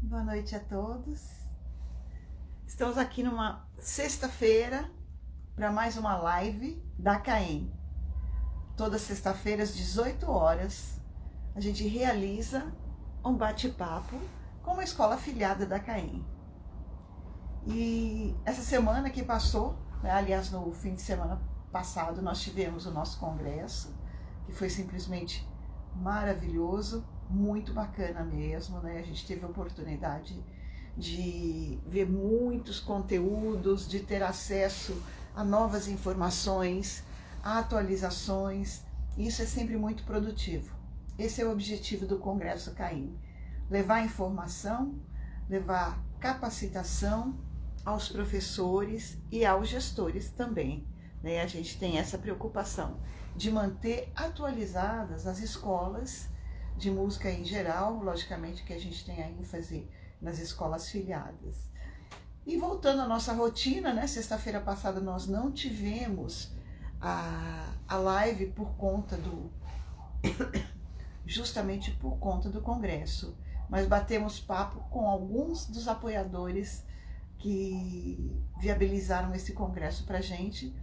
Boa noite a todos. Estamos aqui numa sexta-feira para mais uma live da CAEM. Toda sexta-feira às 18 horas a gente realiza um bate-papo com uma escola afiliada da CAEM. E essa semana que passou, né, aliás no fim de semana passado, nós tivemos o nosso congresso, que foi simplesmente maravilhoso, muito bacana mesmo, né? A gente teve a oportunidade de ver muitos conteúdos, de ter acesso a novas informações, a atualizações. Isso é sempre muito produtivo. Esse é o objetivo do Congresso CAEM: levar informação, levar capacitação aos professores e aos gestores também, né? A gente tem essa preocupação de manter atualizadas as escolas de música em geral, logicamente que a gente tem a ênfase nas escolas filiadas. E voltando à nossa rotina, né? Sexta-feira passada nós não tivemos a live por conta do justamente por conta do congresso, mas batemos papo com alguns dos apoiadores que viabilizaram esse congresso pra gente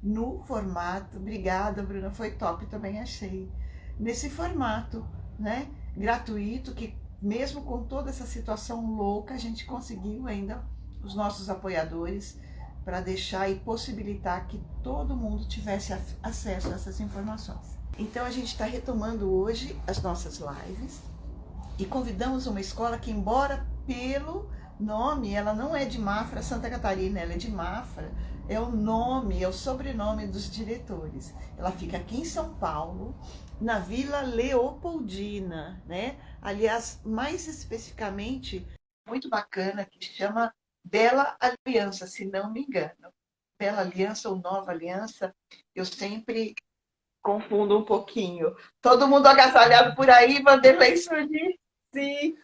no formato. Obrigada, Bruna, foi top, também achei. Nesse formato, né, gratuito, que mesmo com toda essa situação louca, a gente conseguiu ainda os nossos apoiadores para deixar e possibilitar que todo mundo tivesse acesso a essas informações. Então a gente está retomando hoje as nossas lives e convidamos uma escola que, embora pelo nome, ela não é de Mafra, Santa Catarina, ela é de Mafra, é o nome, é o sobrenome dos diretores. Ela fica aqui em São Paulo, na Vila Leopoldina, né? Aliás, mais especificamente, muito bacana, que chama Bela Aliança, se não me engano. Bela Aliança ou Nova Aliança, eu sempre confundo um pouquinho. Todo mundo agasalhado por aí, Vanderlei Surdi? Sim.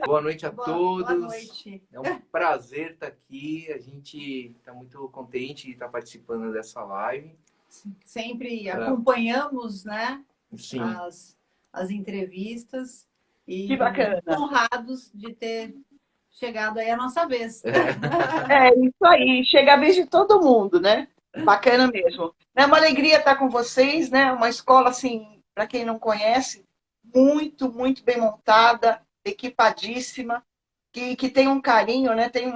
Boa noite a todos. Boa noite. É um prazer estar aqui. A gente está muito contente de estar participando dessa live. Sempre acompanhamos, né? Sim. As entrevistas e que bacana. Honrados de ter chegado aí a nossa vez. É isso aí, chega a vez de todo mundo, né? Bacana mesmo. É uma alegria estar com vocês, né? Uma escola, assim, para quem não conhece, muito, muito bem montada, equipadíssima, que tem um carinho, né? Tem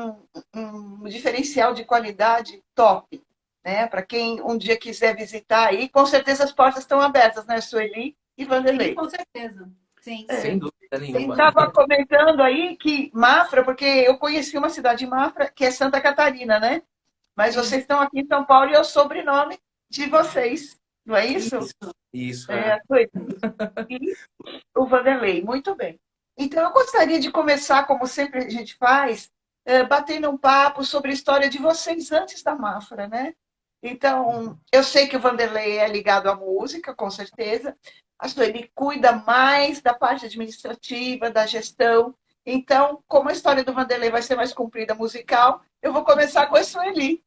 um diferencial de qualidade top, né? Para quem um dia quiser visitar aí, com certeza as portas estão abertas, né, Sueli e Vanderlei? Sim, com certeza. Sim. Sem dúvida nenhuma. Estava comentando aí que Mafra, porque eu conheci uma cidade de Mafra, que é Santa Catarina, né? Mas vocês estão aqui em São Paulo e é o sobrenome de vocês, não é isso? Isso. E o Vanderlei, muito bem. Então, eu gostaria de começar, como sempre a gente faz, batendo um papo sobre a história de vocês antes da Mafra, né? Então, eu sei que o Vanderlei é ligado à música, com certeza. A Sueli cuida mais da parte administrativa, da gestão. Então, como a história do Vanderlei vai ser mais comprida musical, eu vou começar com a Sueli.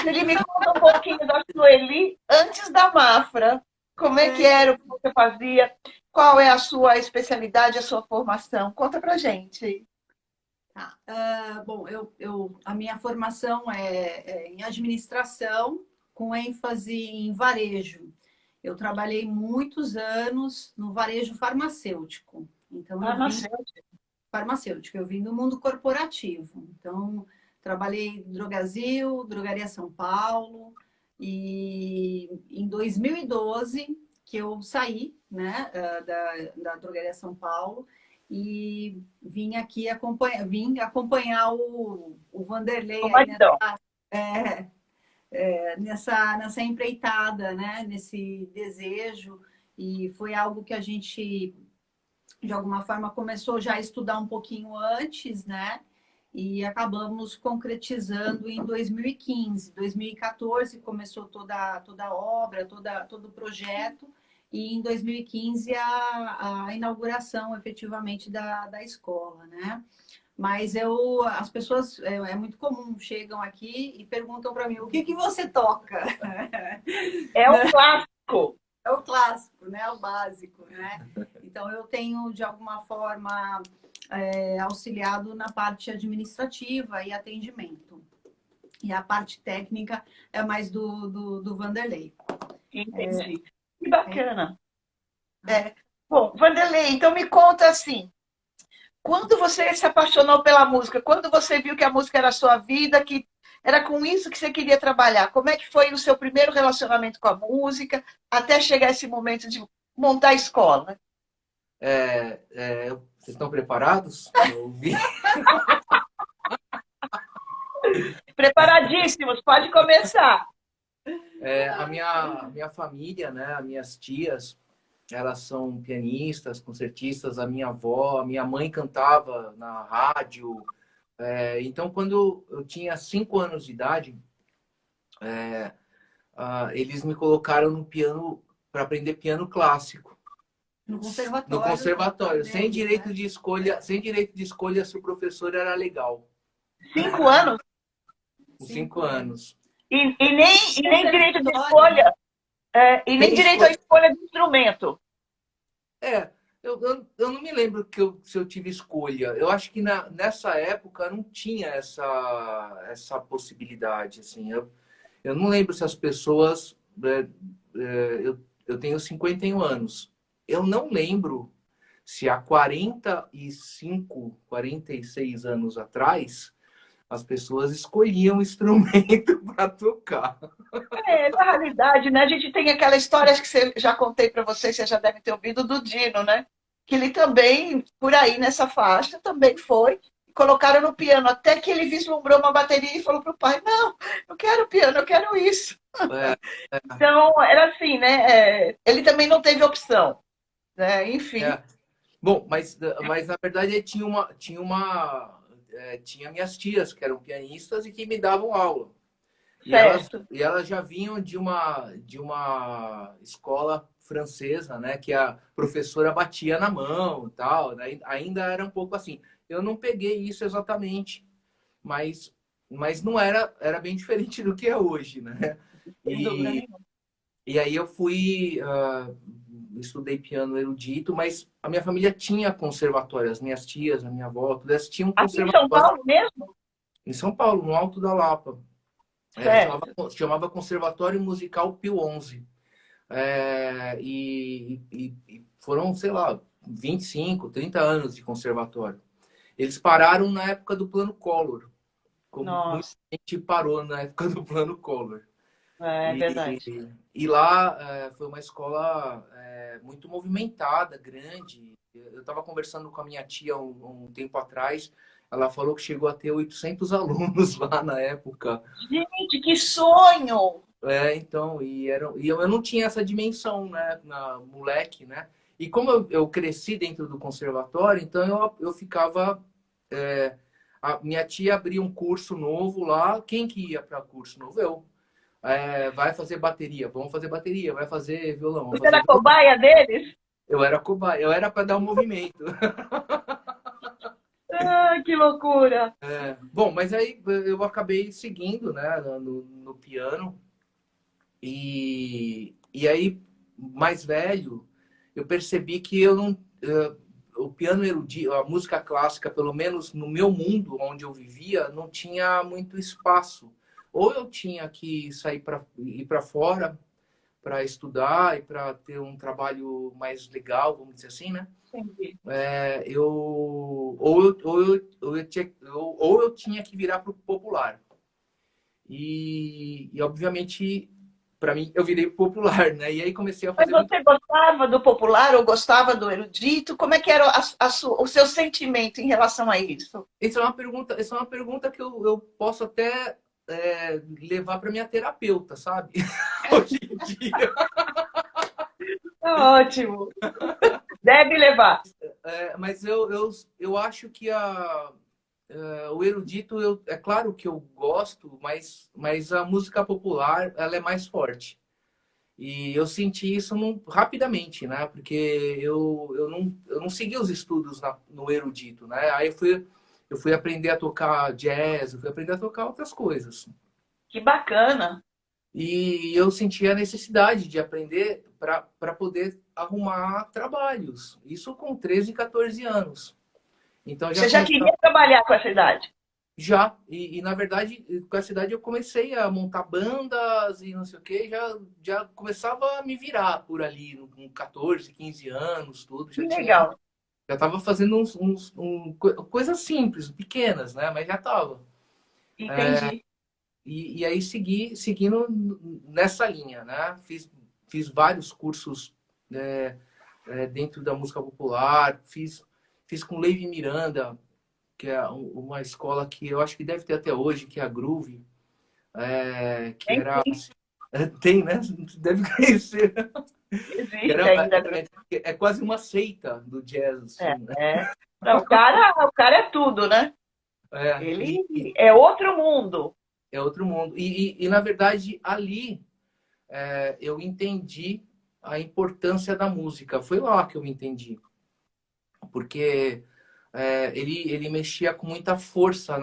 Ele me conta um pouquinho da Sueli antes da Mafra. Como é que era, o que você fazia? Qual é a sua especialidade, a sua formação? Conta pra gente. Tá. Bom, a minha formação é em administração, com ênfase em varejo. Eu trabalhei muitos anos no varejo farmacêutico. Então, eu vim do mundo corporativo. Então, trabalhei em Drogasil, Drogaria São Paulo, e em 2012 que eu saí, né, da Drogaria São Paulo e vim aqui acompanhar o Vanderlei aí nessa empreitada, né, nesse desejo, e foi algo que a gente de alguma forma começou já a estudar um pouquinho antes, né? E acabamos concretizando em 2015. 2014 começou toda a obra, todo o projeto, e em 2015 a inauguração efetivamente da escola, né? Mas as pessoas, é muito comum, chegam aqui e perguntam para mim, o que você toca? É o clássico. É o clássico, né? O básico, né? Então, eu tenho, de alguma forma, auxiliado na parte administrativa e atendimento. E a parte técnica é mais do Vanderlei. Entendi. Que bacana. Bom, Vanderlei, então me conta assim, quando você se apaixonou pela música, quando você viu que a música era a sua vida, que era com isso que você queria trabalhar, como é que foi o seu primeiro relacionamento com a música, até chegar esse momento de montar a escola? Vocês estão preparados? Eu ouvi. Preparadíssimos, pode começar. A minha família, né, as minhas tias, elas são pianistas, concertistas, a minha avó, a minha mãe cantava na rádio. Então, quando eu tinha 5 anos de idade, eles me colocaram no piano para aprender piano clássico. No conservatório. No conservatório, sem direito né? de escolha, se o professor era legal. 5 anos? Com 5 anos. E nem direito de escolha. E nem direito à escolha de instrumento. Eu não me lembro se eu tive escolha. Eu acho que nessa época não tinha essa possibilidade. Assim. Eu não lembro se as pessoas... eu tenho 51 anos. Eu não lembro se há 45, 46 anos atrás as pessoas escolhiam um instrumento para tocar. Na realidade, né? A gente tem aquela história, acho que você já contei para vocês, você já deve ter ouvido, do Dino, né? Que ele também, por aí nessa faixa, também foi. Colocaram no piano, até que ele vislumbrou uma bateria e falou para o pai, não, eu quero piano, eu quero isso. Então, era assim, né? Ele também não teve opção. Né? Enfim. Bom, mas na verdade tinha minhas tias que eram pianistas e que me davam aula. E elas já vinham de uma escola francesa, né? Que a professora batia na mão e tal. Né? Ainda era um pouco assim. Eu não peguei isso exatamente, mas não era bem diferente do que é hoje, né? E aí eu estudei piano erudito, mas a minha família tinha conservatório, as minhas tias, a minha avó, todas tinham conservatório. Aqui em São Paulo mesmo? Em São Paulo, no Alto da Lapa. Chamava Conservatório Musical Pio XI. E foram, sei lá, 25, 30 anos de conservatório. Eles pararam na época do Plano Collor. Como muita gente parou na época do Plano Collor. Verdade. E lá foi uma escola muito movimentada, grande. Eu estava conversando com a minha tia um tempo atrás. Ela falou que chegou a ter 800 alunos lá na época. Gente, que sonho! Então, e eu não tinha essa dimensão, né, moleque, né? E como eu cresci dentro do conservatório, então eu ficava... a minha tia abria um curso novo lá. Quem que ia para curso novo? Eu. Vai fazer bateria, vamos fazer bateria. Vai fazer violão. Você era cobaia deles? Eu era cobaia, eu era para dar um movimento. Que loucura! Bom, mas aí eu acabei seguindo, né, no piano. E aí, mais velho, eu percebi que eu não... o piano erudito, a música clássica, pelo menos no meu mundo, onde eu vivia, não tinha muito espaço. Ou eu tinha que ir para fora para estudar e para ter um trabalho mais legal, vamos dizer assim, né? Entendi. Ou eu tinha que virar para o popular. E obviamente, para mim, eu virei popular, né? E aí comecei a fazer... Mas você gostava do popular ou gostava do erudito? Como é que era o seu sentimento em relação a isso? Essa é uma pergunta que eu posso até levar para minha terapeuta, sabe? Hoje em dia. Ótimo. Deve levar. Mas eu acho que o erudito, é claro que eu gosto, mas a música popular, ela é mais forte. E eu senti isso rapidamente, né? Porque eu não segui os estudos no erudito, né? Aí eu fui aprender a tocar jazz, eu fui aprender a tocar outras coisas. Que bacana! E eu senti a necessidade de aprender para poder arrumar trabalhos. Isso com 13, 14 anos. Então eu já Você já comecei queria trabalhar com essa idade? já, na verdade, com essa idade eu comecei a montar bandas e não sei o que, já começava a me virar por ali, com 14, 15 anos, tudo, Que legal. já tava fazendo coisas simples, pequenas, né? Mas já tava. Entendi. E aí seguindo nessa linha, né? Fiz vários cursos dentro da música popular, fiz com Levi Miranda, que é uma escola que eu acho que deve ter até hoje, que é a Groove, que era... Tem, né? Deve conhecer. Existe ainda. É quase uma seita do jazz, assim, né? Não, o cara é tudo, né? Ele é outro mundo. É outro mundo. Na verdade, ali eu entendi a importância da música. Foi lá que eu entendi. Porque ele mexia com muita força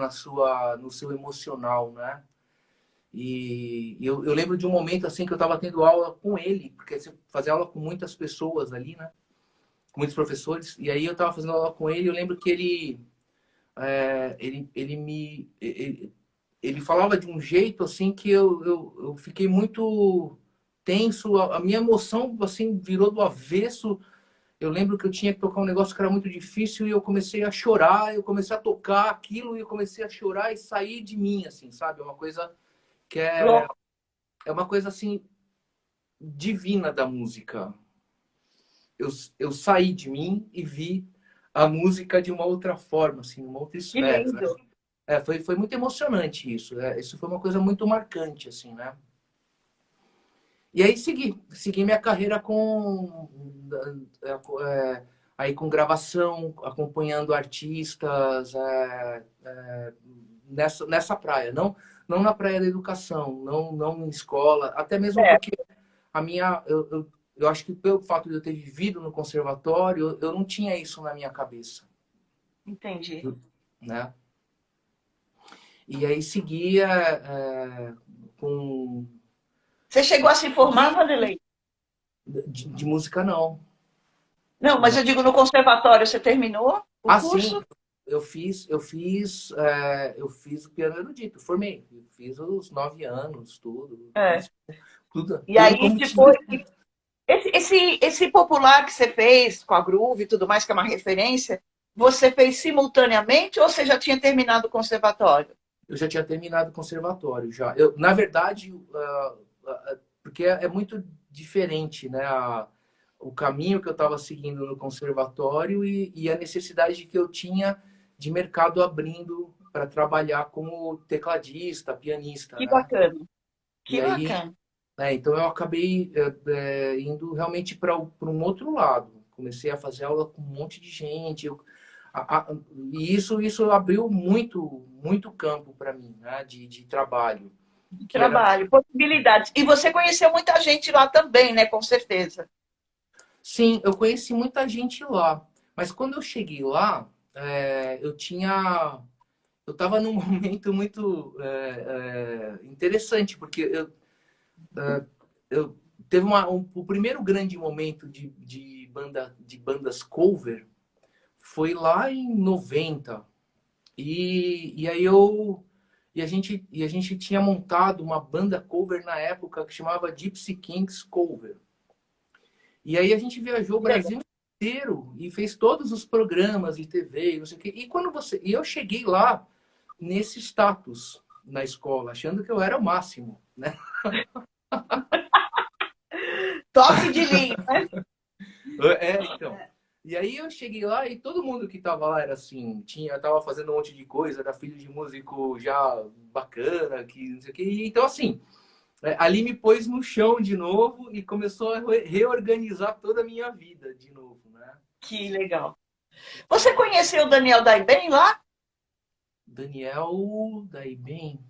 no seu emocional, né? E eu lembro de um momento assim que eu estava tendo aula com ele, porque você fazia aula com muitas pessoas ali, né? Com muitos professores. E aí eu estava fazendo aula com ele, eu lembro que ele falava de um jeito assim que eu fiquei muito tenso, a minha emoção assim virou do avesso. Eu lembro que eu tinha que tocar um negócio que era muito difícil e eu comecei a chorar, eu comecei a tocar aquilo e eu comecei a chorar e sair de mim, assim, sabe? É uma coisa que é uma coisa assim divina da música. Eu saí de mim e vi a música de uma outra forma, assim, uma outra Que esfera, né? lindo. Foi muito emocionante isso. Isso foi uma coisa muito marcante, assim, né? E aí segui minha carreira aí com gravação, acompanhando artistas nessa praia, não na praia da educação, não em escola, até mesmo porque eu acho que pelo fato de eu ter vivido no conservatório, eu não tinha isso na minha cabeça, Entendi. né? E aí seguia com Você chegou a se formar, Vanderlei? de música não. Não, mas eu digo no conservatório, você terminou o curso? Sim, eu fiz o piano erudito, formei, eu fiz os 9 anos, tudo, fiz tudo, E tudo aí, como depois, tinha. esse popular que você fez com a Groove e tudo mais, que é uma referência, você fez simultaneamente ou você já tinha terminado o conservatório? Eu já tinha terminado o conservatório, já. Na verdade, porque é muito diferente, né? O caminho que eu estava seguindo no conservatório e a necessidade que eu tinha de mercado abrindo para trabalhar como tecladista, pianista, Que né? bacana. E Que aí, bacana. então eu acabei indo realmente para um outro lado. Comecei a fazer aula com um monte de gente. E isso abriu muito campo para mim, né? De trabalho. Que era... Trabalho, possibilidades. E você conheceu muita gente lá também, né? Com certeza. Sim, eu conheci muita gente lá. Mas quando eu cheguei lá, eu estava num momento muito interessante, porque eu teve o primeiro grande momento de bandas cover foi lá em 90. E aí a gente tinha montado uma banda cover na época que chamava Gypsy Kings Cover. E aí a gente viajou o Brasil inteiro e fez todos os programas de TV, não sei o quê. E eu cheguei lá nesse status na escola, achando que eu era o máximo, né? Toque de linha, né? Então. E aí eu cheguei lá e todo mundo que tava lá era assim, tava fazendo um monte de coisa, era filho de músico já bacana, que não sei o quê. Então, assim, ali me pôs no chão de novo e começou a reorganizar toda a minha vida de novo, né? Que legal. Você conheceu o Daniel Daiben lá? Daniel, daí bem.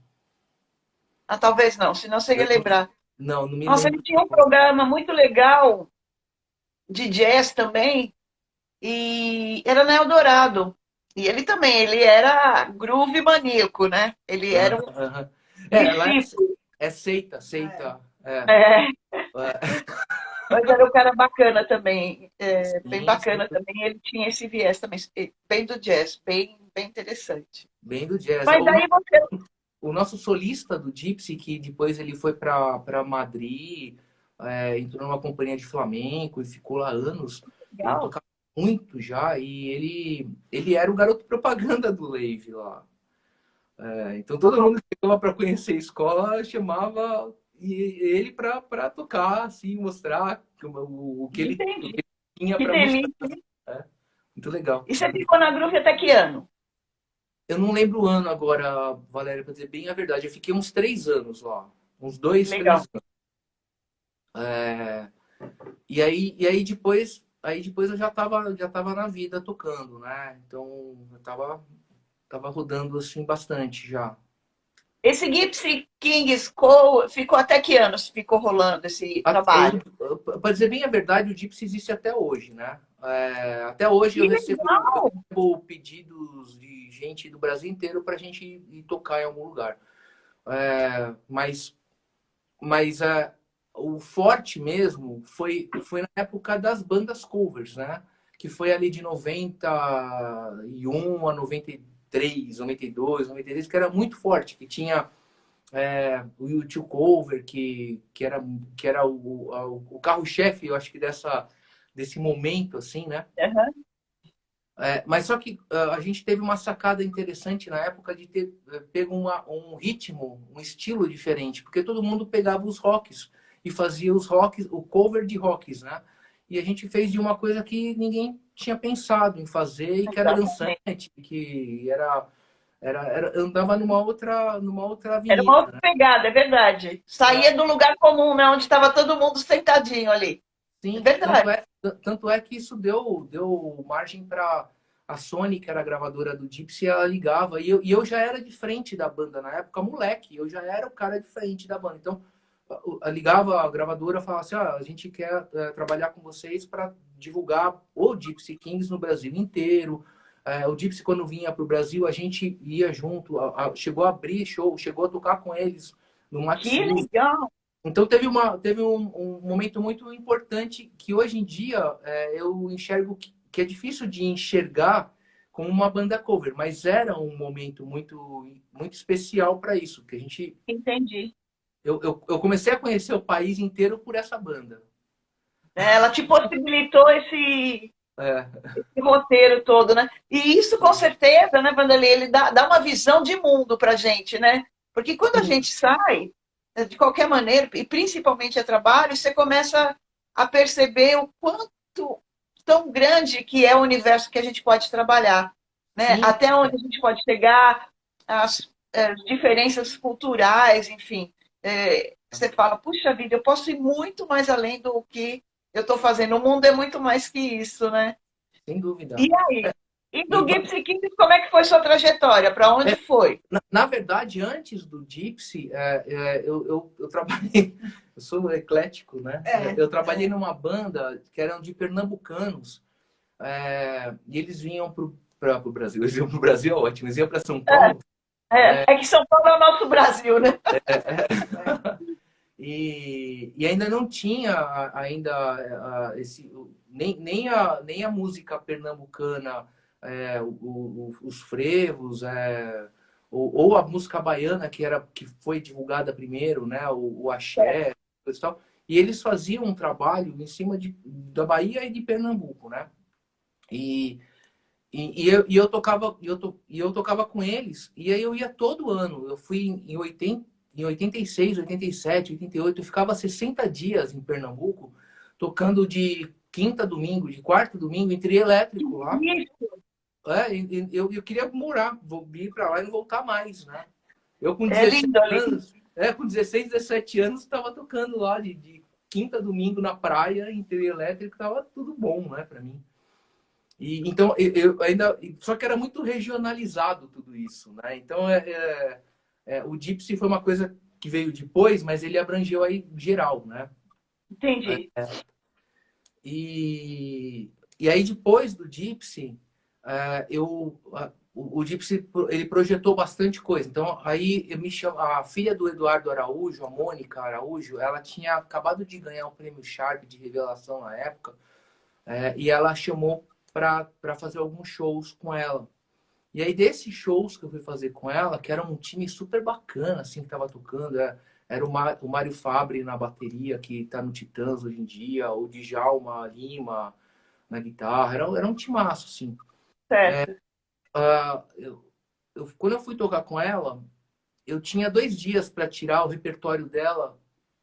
Ah, talvez não, senão você ia lembrar. Não me Nossa, lembro. ele tinha um programa muito legal de jazz também, e era na Eldorado. E ele também, ele era groove maníaco, né? Ele era um Lá discípulo. é seita. É. Mas era um cara bacana também, bem Sim, sim, bacana também. Ele tinha esse viés também, bem do jazz, bem interessante. bem do jazz. Mas aí você. O nosso solista do Gypsy, que depois ele foi para Madrid, entrou numa companhia de flamenco e ficou lá anos. Ele Legal. tocava muito já e ele era o garoto propaganda do Lave lá. Então todo mundo que chegava para conhecer a escola chamava ele para tocar, assim, mostrar o que ele Entendi. tinha Que para mostrar. delícia. Né? Muito legal. E você ficou na Groove até que ano? Eu não lembro o ano agora, Valéria, para dizer bem a verdade. Eu fiquei uns 3 anos lá. Uns dois, Legal. 3 anos. É, e aí depois eu já tava na vida tocando, né? Então eu tava rodando assim bastante já. Esse Gypsy Kings Co. ficou até que anos ficou rolando esse trabalho? Para dizer bem a verdade, o Gypsy existe até hoje, né? Até hoje Que legal! eu recebo pedidos de gente do Brasil inteiro para a gente ir tocar em algum lugar. Mas o forte mesmo foi na época das bandas covers, né? Que foi ali de 91 a 93, 92, 93, que era muito forte, que tinha o U2 cover, que era o carro-chefe, eu acho que desse momento, assim, né? Uhum. Mas só que a gente teve uma sacada interessante na época de ter pego um ritmo, um estilo diferente, porque todo mundo pegava os rocks e fazia os rocks, o cover de rocks, né? E a gente fez de uma coisa que ninguém tinha pensado em fazer e que era Exatamente. dançante, que andava numa outra Era uma avenida, outra né? pegada, é verdade. Saía do lugar comum, né? Onde estava todo mundo sentadinho ali. É Sim, tanto verdade. é, tanto é que isso deu margem para a Sony, que era a gravadora do Gypsy, ela ligava. E eu já era de frente da banda na época, moleque. Eu já era o cara de frente da banda. Então, ligava a gravadora e falava assim: a gente quer trabalhar com vocês para divulgar o Gypsy Kings no Brasil inteiro. O Gypsy, quando vinha para o Brasil, a gente ia junto, chegou a abrir show, chegou a tocar com eles no Que Maxil. legal. Então teve um momento muito importante que hoje em dia eu enxergo que é difícil de enxergar como uma banda cover, mas era um momento muito, muito especial para isso, que a gente Entendi. eu comecei a conhecer o país inteiro por essa banda. Ela te possibilitou É, esse roteiro todo, né? E isso, com certeza, né, Vanderlei, ele dá uma visão de mundo pra gente, né? Porque quando a sim, gente sai, de qualquer maneira, e principalmente a trabalho, você começa a perceber o quanto tão grande que é o universo que a gente pode trabalhar, né? sim, Até onde a gente pode chegar, as diferenças culturais, enfim. Você fala, puxa vida, eu posso ir muito mais além do que eu estou fazendo. O mundo é muito mais que isso, né? sem E dúvida. aí? E E, do Gypsy Kings, como é que foi sua trajetória? Para onde foi? na verdade, antes do Gypsy, eu trabalhei, eu sou eclético, né? Eu trabalhei numa banda que eram de pernambucanos, e eles vinham para o Brasil. Eles iam para o Brasil, é ótimo. Eles iam para São Paulo. É que São Paulo é o nosso Brasil, né? E ainda não tinha nem a música pernambucana, os frevos, ou a música baiana que foi divulgada primeiro, né, o axé, coisa e tal. E eles faziam um trabalho em cima da Bahia e de Pernambuco, né? E, e eu tocava com eles, e aí eu ia todo ano. Eu fui em 86, 87, 88, eu ficava 60 dias em Pernambuco, tocando de quinta a domingo, de quarta a domingo, em trio elétrico lá. Isso, Eu queria morar, ir para lá e não voltar mais, né? Eu com é 16 lindo ali. anos, com 16, 17 anos, estava tocando lá de quinta a domingo na praia, em trio elétrico, tava tudo bom, né, para mim. Então, eu ainda. Só que era muito regionalizado tudo isso, né? Então, o Gypsy foi uma coisa que veio depois, mas ele abrangeu aí geral, né? Entendi. E aí, depois do Gypsy, eu o Gypsy, ele projetou bastante coisa. Então, aí eu me chamo, a filha do Eduardo Araújo, a Mônica Araújo, ela tinha acabado de ganhar o prêmio Sharp de revelação na época, e ela chamou para fazer alguns shows com ela. E aí, desses shows que eu fui fazer com ela, que era um time super bacana, assim, que estava tocando, era o Mário Fabre na bateria, que está no Titãs hoje em dia, o Djalma Lima na guitarra, era um timaço, assim. Certo. Quando eu fui tocar com ela, eu tinha 2 dias para tirar o repertório dela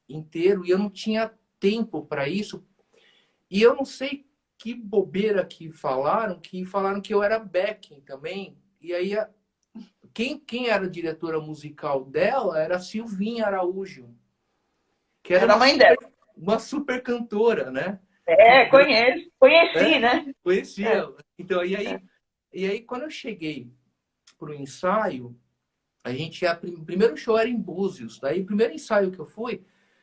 inteiro e eu não tinha tempo para isso. E eu não sei que bobeira que falaram que eu era backing também. E aí, quem era a diretora musical dela era a Silvinha Araújo, que era Era a mãe dela. uma super cantora, né? Conheço. Conheci, né? Conhecia. Então, e aí, quando eu cheguei pro ensaio, a gente o primeiro show era em Búzios. Daí, o primeiro ensaio que eu fui,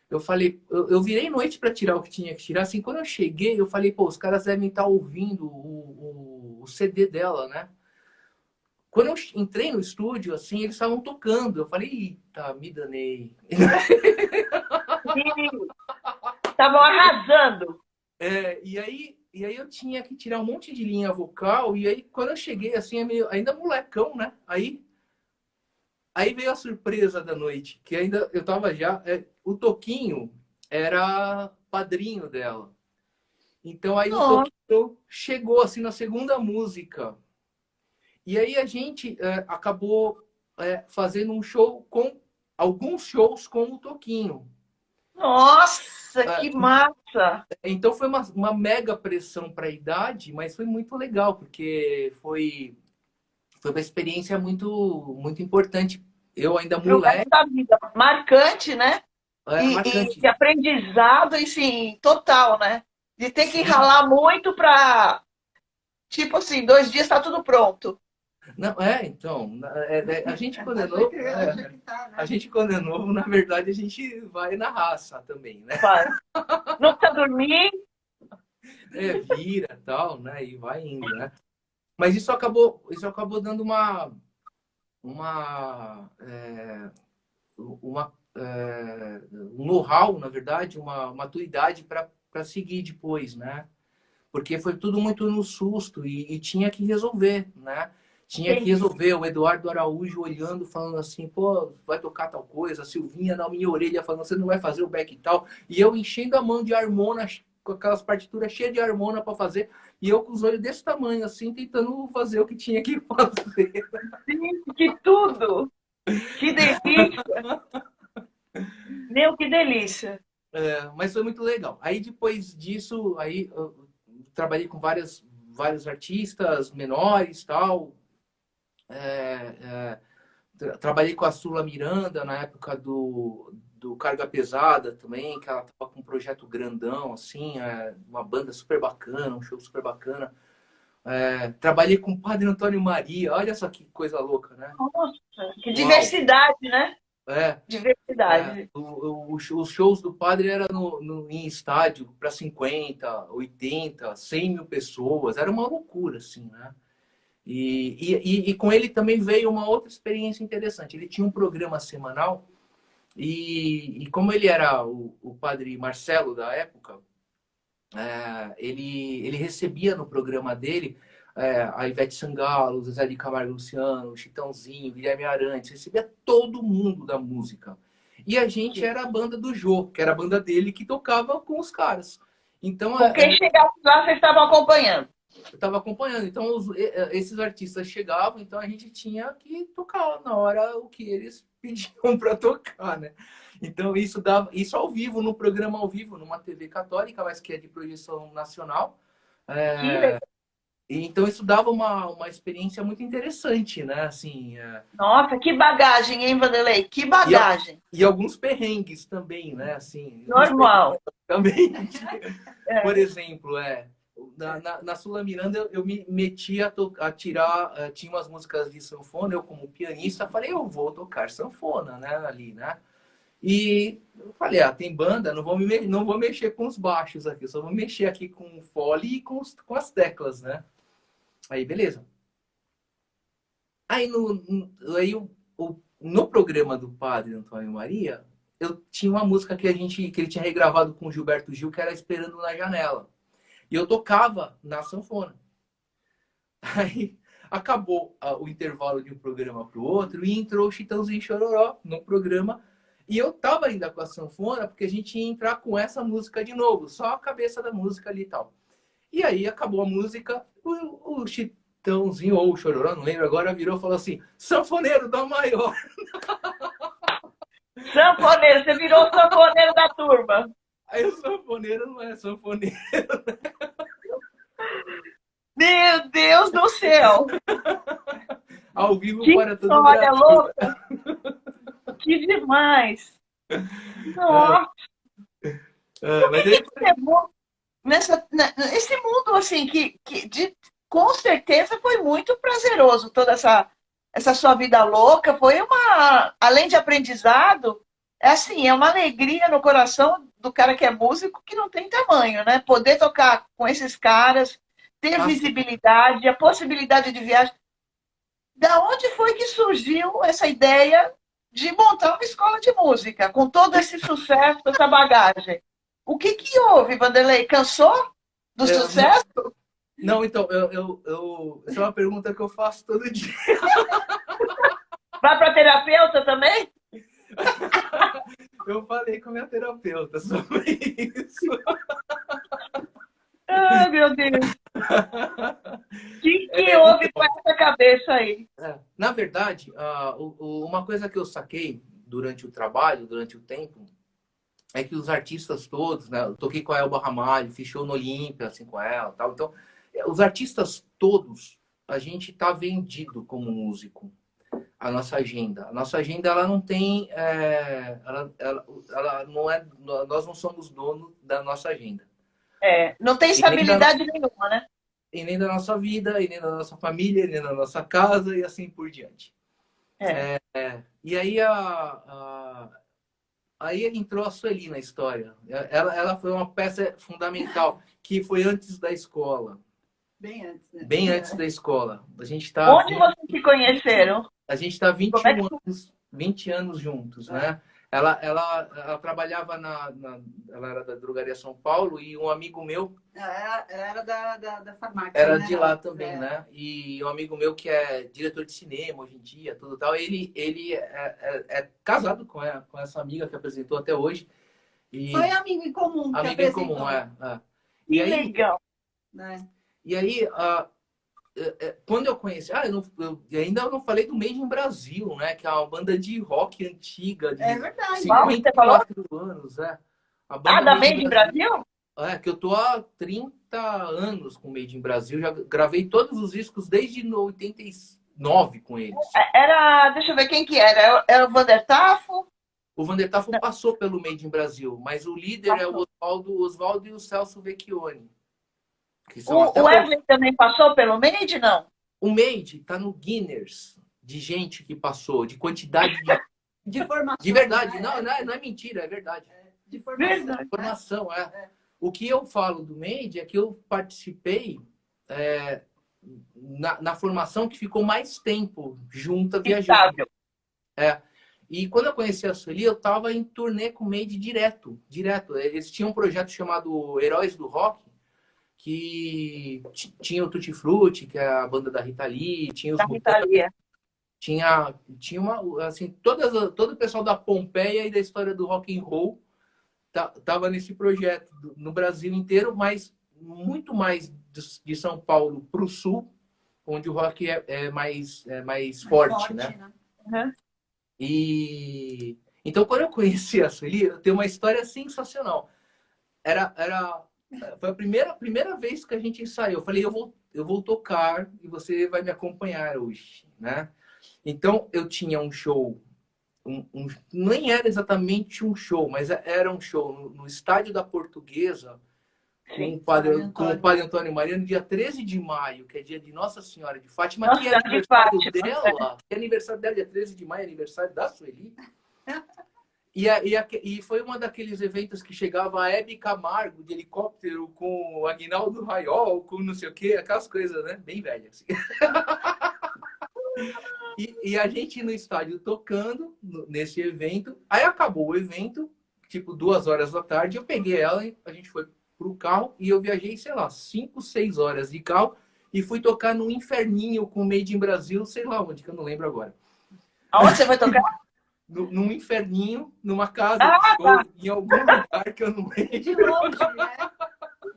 eu falei, eu virei noite para tirar o que tinha que tirar. Assim, quando eu cheguei, eu falei, pô, os caras devem estar ouvindo o CD dela, né? Quando eu entrei no estúdio, assim, eles estavam tocando. Eu falei, eita, me danei. Estavam arrasando. E aí eu tinha que tirar um monte de linha vocal. E aí, quando eu cheguei, assim, ainda molecão, né? Aí veio a surpresa da noite, que ainda eu tava já. O Toquinho era padrinho dela. Então aí o Nossa. Toquinho chegou assim na segunda música. E aí a gente acabou fazendo alguns shows com o Toquinho. Nossa, que massa! Então foi uma mega pressão para a idade, mas foi muito legal, porque foi uma experiência muito, muito importante. Eu ainda Pro resto moleque, da vida. Marcante, né? E marcante. de aprendizado, assim, total, né? De ter que Sim. ralar muito pra, tipo assim, 2 dias tá tudo pronto. Não, então, a gente quando é novo, a gente quando é novo, na verdade, a gente vai na raça também, né? Vai. Não precisa dormir. Vira tal, né? E vai indo, né? Mas isso acabou dando um know-how, na verdade, uma maturidade para seguir depois, né? Porque foi tudo muito no susto e tinha que resolver, né? Tinha que resolver. O Eduardo Araújo olhando, falando assim, pô, vai tocar tal coisa. A Silvinha na minha orelha falando, você não vai fazer o back e tal. E eu enchendo a mão de harmona, com aquelas partituras cheias de harmona para fazer. E eu com os olhos desse tamanho, assim, tentando fazer o que tinha que fazer. Que tudo! Que delícia! Meu, que delícia! Mas foi muito legal. Aí depois disso, aí eu trabalhei com vários artistas menores, tal. Trabalhei com a Sula Miranda na época do Carga Pesada também, que ela tava com um projeto grandão, assim, uma banda super bacana, um show super bacana. Trabalhei com o Padre Antônio Maria, olha só que coisa louca, né? Nossa, que Uau. diversidade, né? É, Diversidade. os shows do padre eram em estádio para 50, 80, 100 mil pessoas. Era uma loucura, assim, né? E com ele também veio uma outra experiência interessante. Ele tinha um programa semanal e como ele era o padre Marcelo da época, ele recebia no programa dele a Ivete Sangalo, Zezé de Camargo e Luciano, Chitãozinho, Guilherme Arantes, recebia todo mundo da música. E a gente era a banda do Jô, que era a banda dele que tocava com os caras. Então, Com quem chegasse lá, vocês estavam acompanhando. eu estava acompanhando. Então, esses artistas chegavam, então a gente tinha que tocar na hora o que eles pediam para tocar, né? Então, isso ao vivo, no programa ao vivo, numa TV católica, mas que é de projeção nacional. Que legal. Então, isso dava uma experiência muito interessante, né? Assim, Nossa, que bagagem, hein, Vanderlei? Que bagagem. e alguns perrengues também, né? Assim, Normal. também. Por exemplo, na Sula Miranda eu me meti a tirar, tinha umas músicas de sanfona, eu como pianista falei, eu vou tocar sanfona, né, ali, né? E eu falei, tem banda, não vou mexer com os baixos aqui, só vou mexer aqui com o fole e com as teclas, né? Aí, beleza. Aí, no programa do Padre Antônio Maria, eu tinha uma música que ele tinha regravado com o Gilberto Gil, que era Esperando na Janela. E eu tocava na sanfona. Aí acabou o intervalo de um programa para o outro e entrou o Chitãozinho e Chororó no programa. E eu tava ainda com a sanfona, porque a gente ia entrar com essa música de novo, só a cabeça da música ali e tal. E aí acabou a música, o Chitãozinho ou o Chororó, não lembro agora, virou e falou assim: sanfoneiro, dó maior. Sanfoneiro, você virou o sanfoneiro da turma. Aí o sanfoneiro não é sanfoneiro. Meu Deus do céu! Ao vivo Que para todo história Brasil. louca! Que demais! Nossa! Mas ele... Esse mundo, assim, com certeza foi muito prazeroso, toda essa sua vida louca. Foi além de aprendizado, é uma alegria no coração do cara que é músico que não tem tamanho, né? Poder tocar com esses caras, ter visibilidade, a possibilidade de viagem. Da onde foi que surgiu essa ideia de montar uma escola de música, com todo esse sucesso, essa bagagem? O que houve, Vanderlei? Cansou do sucesso? Não, então, essa é uma pergunta que eu faço todo dia. Vai para terapeuta também? Eu falei com a minha terapeuta sobre isso. Ai, meu Deus. O que houve com essa cabeça aí? Na verdade, uma coisa que eu saquei durante o trabalho, durante o tempo, é que os artistas todos, né? Eu toquei com a Elba Ramalho, fiz show no Olímpia, assim, com ela, tal. Então, os artistas todos, a gente tá vendido como músico. A nossa agenda, ela não tem, ela não é, nós não somos dono da nossa agenda. Não tem estabilidade nenhuma, né? E nem da nossa vida, e nem da nossa família, e nem da nossa casa, e assim por diante. E aí aí entrou a Sueli na história. Ela foi uma peça fundamental, que foi antes da escola. Bem antes, né? Bem antes da escola. A gente tá Onde vocês se conheceram? A gente está 20 anos juntos, né? Ela trabalhava ela era da Drogaria São Paulo e um amigo meu... Ela era da farmácia. Era né? de lá também, né? E um amigo meu que é diretor de cinema hoje em dia, tudo tal, ele é casado com essa amiga que apresentou até hoje. Foi amigo em comum que amigo em apresentou. comum, Que legal. Né? E aí... quando eu conheci, eu ainda não falei do Made in Brasil, né? Que é uma banda de rock antiga, de verdade. 54 anos, A banda da Made in Brasil? Que eu tô há 30 anos com Made in Brasil, já gravei todos os discos desde 89 com eles. Deixa eu ver quem que era. Era o Vander Tafo? O Vander Tafo passou pelo Made in Brasil, mas o líder é o Oswaldo e o Celso Vecchioni. O Wesley também passou pelo Made, não? O Made tá no Guinness de gente que passou, de quantidade de formação. De verdade, não é mentira, é verdade. De formação. Verdade. Formação, O que eu falo do Made é que eu participei na formação que ficou mais tempo junta, viajando. E quando eu conheci a Sueli, eu estava em turnê com o Made direto. Eles tinham um projeto chamado Heróis do Rock, que tinha o Tutti Frutti, que é a banda da Rita Lee, tinha os tinha uma, assim, todo o pessoal da Pompeia e da história do rock and roll tava nesse projeto no Brasil inteiro, mas muito mais de São Paulo para o sul, onde o rock é mais forte, né? Uhum. E então, quando eu conheci a Sueli, eu tenho uma história sensacional. Foi a primeira vez que a gente ensaiou. Eu falei, eu vou tocar e você vai me acompanhar hoje, né? Então, eu tinha um show, nem era exatamente um show, mas era um show no Estádio da Portuguesa, com o Padre Antônio Maria, no dia 13 de maio, que é dia de Nossa Senhora de Fátima, que é aniversário dela, que é aniversário dela, dia 13 de maio, aniversário da Sueli. E foi uma daqueles eventos que chegava a Hebe Camargo de helicóptero com o Aguinaldo Raiol, com não sei o quê, aquelas coisas, né? Bem velhas. Assim. E a gente no estádio tocando nesse evento. Aí acabou o evento, tipo 2 horas da tarde. Eu peguei ela e a gente foi pro carro. E eu viajei, sei lá, 5, 6 horas de carro. E fui tocar no Inferninho com Made in Brasil, sei lá onde, que eu não lembro agora. Aonde você foi tocar? Num inferninho, numa casa Ah, de show, em algum lugar que eu não De lembro. longe, né?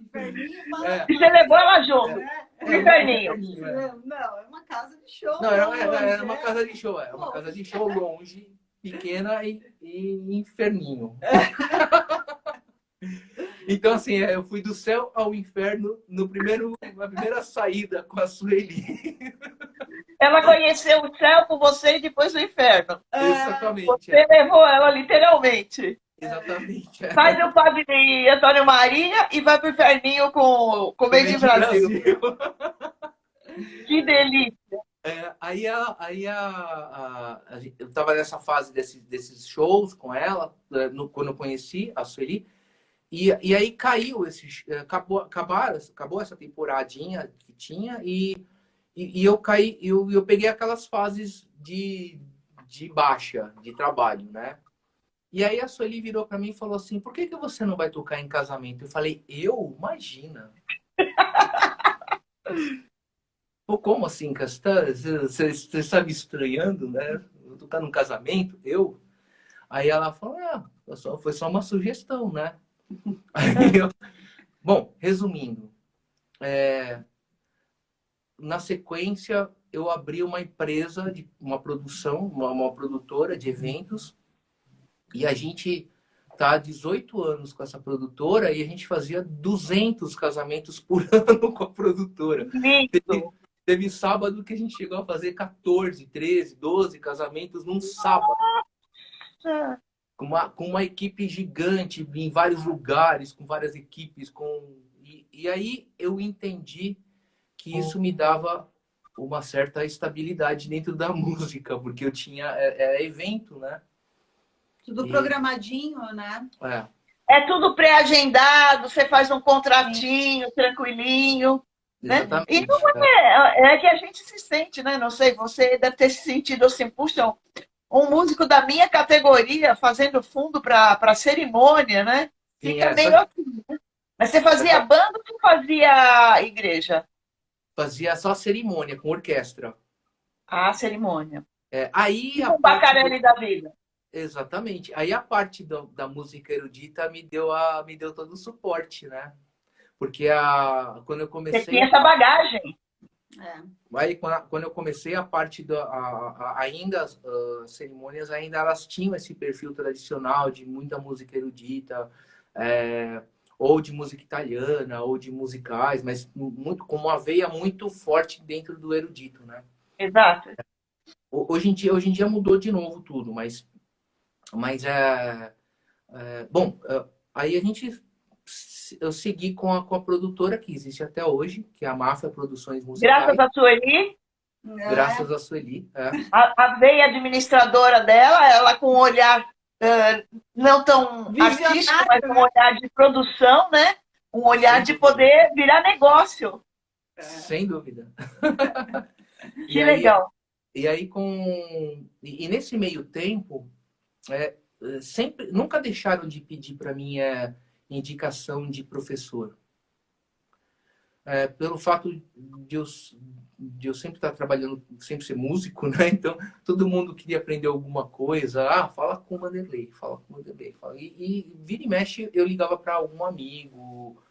Inferninho, É. E você levou ela junto? O É, inferninho. é. Não, é uma casa de show. Não, era longe, uma né? casa de show, uma casa de show longe, pequena e inferninho. Então, assim, eu fui do céu ao inferno na primeira saída com a Sueli. Ela conheceu o céu por você e depois o inferno. Exatamente. Você levou ela literalmente. Exatamente. Sai do padre Antônio Maria e vai pro inferninho com o Made in Brasil. Que delícia. Eu estava nessa fase desses shows com ela, quando eu conheci a Sueli, e aí acabou essa temporadinha que tinha, e eu caí, eu peguei aquelas fases de baixa, de trabalho, né? E aí a Sueli virou para mim e falou assim, por que você não vai tocar em casamento? Eu falei, imagina. Pô, como assim, Castan? Você está me estranhando, né? Eu tocar num casamento, eu? Aí ela falou, foi só uma sugestão, né? Bom, resumindo, na sequência eu abri uma empresa, uma produção, uma produtora de eventos, e a gente tá há 18 anos com essa produtora e a gente fazia 200 casamentos por ano com a produtora. Teve sábado que a gente chegou a fazer 14, 13, 12 casamentos num sábado. Com uma equipe gigante em vários lugares, com várias equipes. E aí eu entendi que isso me dava uma certa estabilidade dentro da música, porque eu tinha evento, né? Tudo programadinho, né? É tudo pré-agendado, você faz um contratinho tranquilinho. Né? E não é que a gente se sente, né? Não sei, você deve ter se sentido assim, puxa, um músico da minha categoria fazendo fundo para cerimônia, né? Fica meio assim, né? Mas você fazia banda ou fazia igreja? Fazia só cerimônia com orquestra. Ah, cerimônia. Aí um Bacarelli da vida. Exatamente. Aí a parte da música erudita me deu todo o suporte, né? Porque quando eu comecei... Você tinha essa bagagem. Aí, quando eu comecei a parte ainda as cerimônias, ainda elas tinham esse perfil tradicional de muita música erudita, ou de música italiana, ou de musicais, mas muito, com uma veia muito forte dentro do erudito, né? Exato. Hoje em dia mudou de novo tudo, mas bom, aí eu segui com a produtora que existe até hoje, que é a Máfia Produções Musicais. Graças a Sueli. Graças a Sueli. A veia administradora dela, ela com um olhar não tão artístico, mas um olhar de produção, né? Um olhar de poder virar negócio. Sem dúvida. Que legal. E aí, nesse meio tempo, nunca deixaram de pedir para mim indicação de professor. Pelo fato de eu sempre estar trabalhando, sempre ser músico, né? Então, todo mundo queria aprender alguma coisa. Fala com o Vanderlei, fala com o Vanderlei. E vira e mexe, eu ligava para algum amigo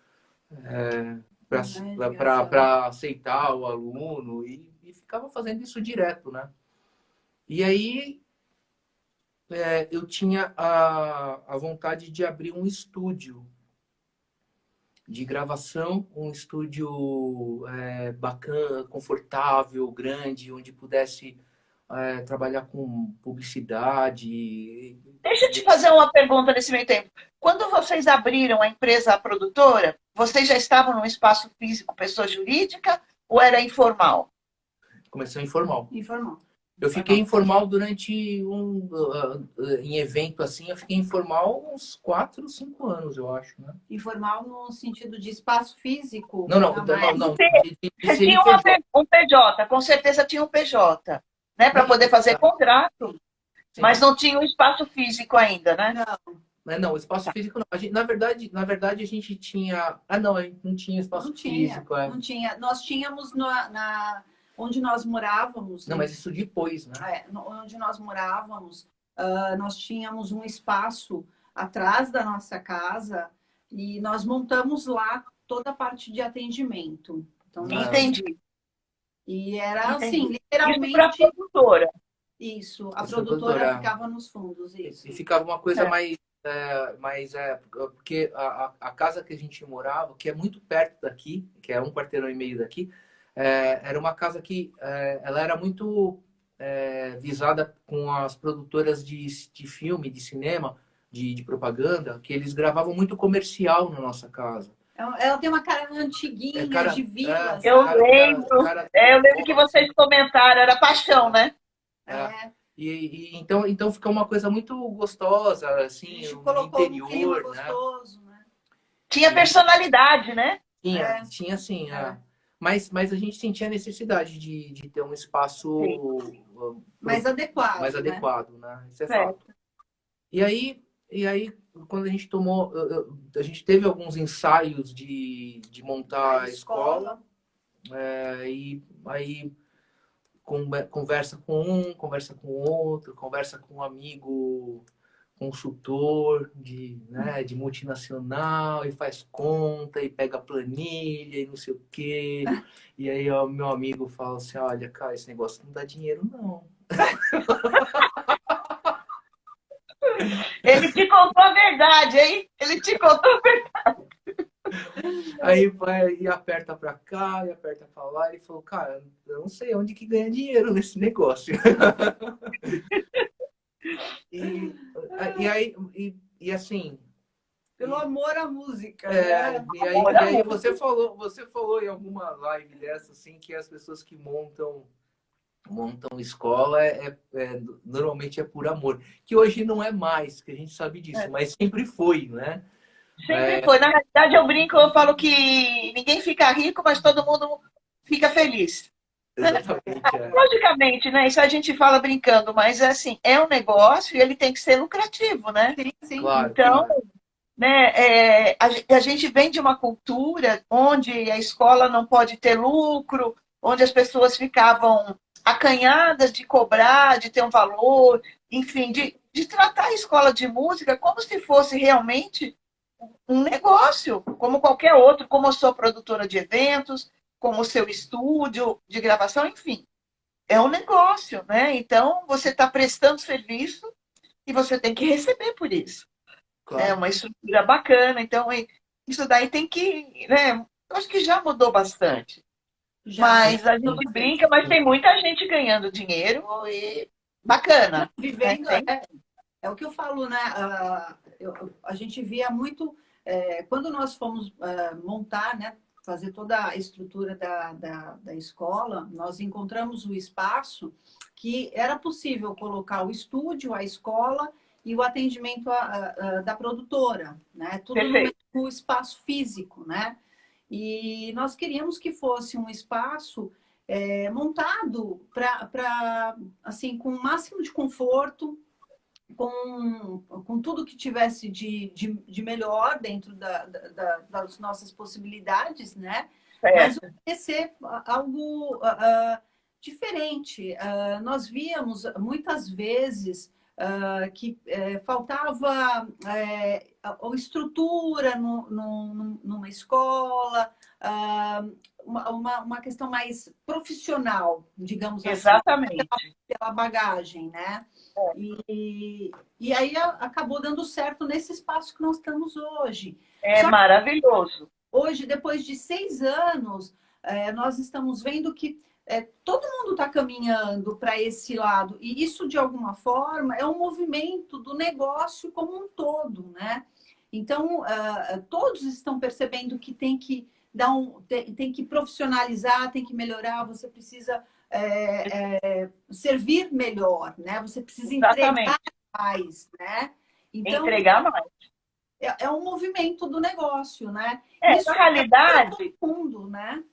para aceitar o aluno e ficava fazendo isso direto, né? E aí eu tinha a vontade de abrir um estúdio de gravação, um estúdio bacana, confortável, grande, onde pudesse trabalhar com publicidade. Deixa eu te fazer uma pergunta nesse meio tempo. Quando vocês abriram a empresa produtora, vocês já estavam num espaço físico, pessoa jurídica, ou era informal? Começou informal. Informal. Eu fiquei informal durante em evento assim, eu fiquei informal uns 4, 5 anos, eu acho, né? Informal no sentido de espaço físico? Não. Você tinha um PJ, com certeza tinha um PJ. né, para poder fazer contrato, Sim. mas não tinha um espaço físico ainda, né? Não, o espaço físico não. Na verdade, a gente tinha. Ah, não, a gente não tinha espaço físico. Não tinha. Nós tínhamos onde nós morávamos. Não, mas isso depois, né? Onde nós morávamos, nós tínhamos um espaço atrás da nossa casa e nós montamos lá toda a parte de atendimento. Então, Entendi. E era Entendi. assim, Isso literalmente. para a produtora. Isso, a Essa produtora ficava nos fundos, isso. E ficava uma coisa É. mais porque a casa que a gente morava, que é muito perto daqui, que é 1,5 quarteirão daqui, era uma casa que ela era muito visada com as produtoras de filme, de cinema, de propaganda, que eles gravavam muito comercial na nossa casa. Ela tem uma cara antiguinha, de vila. Eu lembro que vocês comentaram, era paixão, né? Então ficou uma coisa muito gostosa, assim, no interior, né? Gostoso, né? Tinha personalidade, né? Tinha sim. Mas a gente sentia a necessidade de ter um espaço mais adequado, né? Isso é fato. E aí, quando a gente a gente teve alguns ensaios de montar a escola, e aí conversa com um, conversa com outro, conversa com um amigo consultor de multinacional e faz conta e pega planilha e não sei o quê. E aí o meu amigo fala assim, olha, cara, esse negócio não dá dinheiro, não. Ele te contou a verdade, hein? Ele te contou a verdade. Aí vai e aperta pra cá e aperta pra lá. Ele falou, cara, eu não sei onde que ganha dinheiro nesse negócio. E assim... Pelo amor à música. E aí você falou em alguma live dessa, assim, que as pessoas que montam escola normalmente é por amor. Que hoje não é mais, que a gente sabe disso, mas sempre foi, né? Sempre foi. Na realidade, eu brinco, eu falo que ninguém fica rico, mas todo mundo fica feliz. Exatamente. Logicamente, né? Isso a gente fala brincando, mas assim, é um negócio e ele tem que ser lucrativo, né? Sim. Claro, então, claro. Né, a gente vem de uma cultura onde a escola não pode ter lucro, onde as pessoas ficavam acanhadas de cobrar, de ter um valor, enfim, de tratar a escola de música como se fosse realmente um negócio, como qualquer outro, como eu sou produtora de eventos, como o seu estúdio de gravação, enfim. É um negócio, né? Então, você está prestando serviço e você tem que receber por isso. Claro. É uma estrutura bacana, então isso daí tem que, né? Eu acho que já mudou bastante. Mas a gente brinca, mas tem muita gente ganhando dinheiro e bacana. Vivendo, é o que eu falo, né? A gente via muito, quando nós fomos montar, né? Fazer toda a estrutura da escola, nós encontramos o espaço que era possível colocar o estúdio, a escola e o atendimento da produtora, né? Tudo no espaço físico, né? E nós queríamos que fosse um espaço montado assim, com o máximo de conforto, com tudo que tivesse de melhor dentro das nossas possibilidades, né? Mas oferecer algo diferente. Nós víamos muitas vezes que faltava estrutura numa escola, uma questão mais profissional, digamos assim. Exatamente. Pela bagagem, né? E aí acabou dando certo nesse espaço que nós estamos hoje. Maravilhoso. Hoje, depois de 6 anos, nós estamos vendo que todo mundo está caminhando para esse lado. E isso, de alguma forma, é um movimento do negócio como um todo, né? Então, todos estão percebendo que tem que tem que profissionalizar, tem que melhorar, você precisa servir melhor, né? Você precisa entregar mais, né? Então, entregar mais. É um movimento do negócio, né? Na realidade, fundo, né?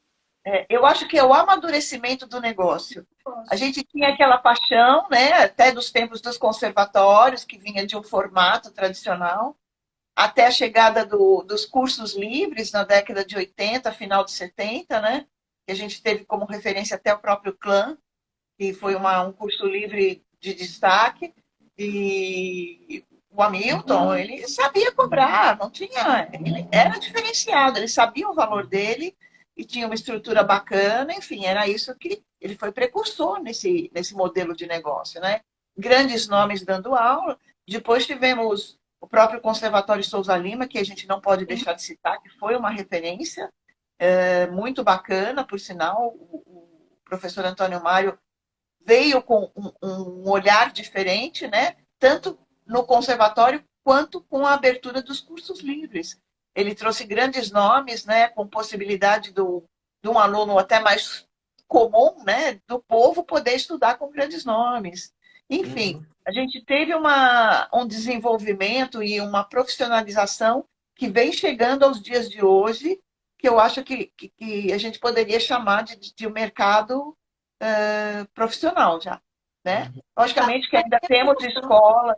Eu acho que é o amadurecimento do negócio. A gente tinha aquela paixão, né, até dos tempos dos conservatórios, que vinha de um formato tradicional, até a chegada dos cursos livres na década de 80, final de 70, né, que a gente teve como referência até o próprio Clã, que foi um curso livre de destaque, e o Hamilton, ele sabia cobrar, não tinha, ele era diferenciado, ele sabia o valor dele e tinha uma estrutura bacana, enfim, era isso que ele foi precursor nesse modelo de negócio, né? Grandes nomes dando aula, depois tivemos o próprio Conservatório Souza Lima, que a gente não pode deixar de citar, que foi uma referência muito bacana, por sinal, o professor Antônio Mário veio com um olhar diferente, né? Tanto no conservatório quanto com a abertura dos cursos livres. Ele trouxe grandes nomes, né? Com possibilidade de um aluno até mais comum, né? Do povo poder estudar com grandes nomes. Enfim, a gente teve um desenvolvimento e uma profissionalização que vem chegando aos dias de hoje, que eu acho que a gente poderia chamar de um mercado profissional já, né? Logicamente que ainda temos escolas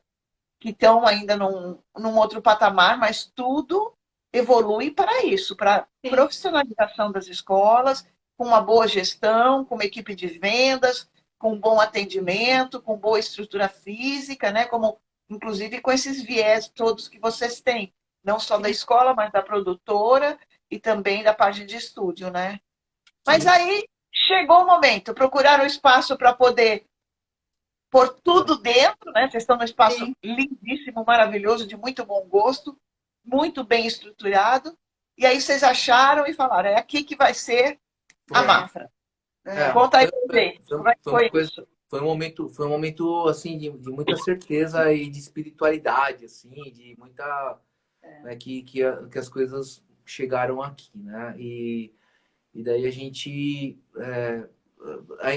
que estão ainda num outro patamar, mas tudo evolui para isso, para profissionalização das escolas, com uma boa gestão, com uma equipe de vendas, com um bom atendimento, com boa estrutura física, né? Como inclusive com esses viés todos que vocês têm, não só da escola, mas da produtora e também da parte de estúdio, né? Mas aí chegou o momento, procuraram espaço para poder pôr tudo dentro, né? Vocês estão num espaço lindíssimo, maravilhoso, de muito bom gosto, muito bem estruturado. E aí vocês acharam e falaram, é aqui que vai ser a Mafra. Conta aí pra gente, como é que foi isso? Foi um momento assim de muita certeza e de espiritualidade, assim, de muita né, que as coisas chegaram aqui, né? E daí a gente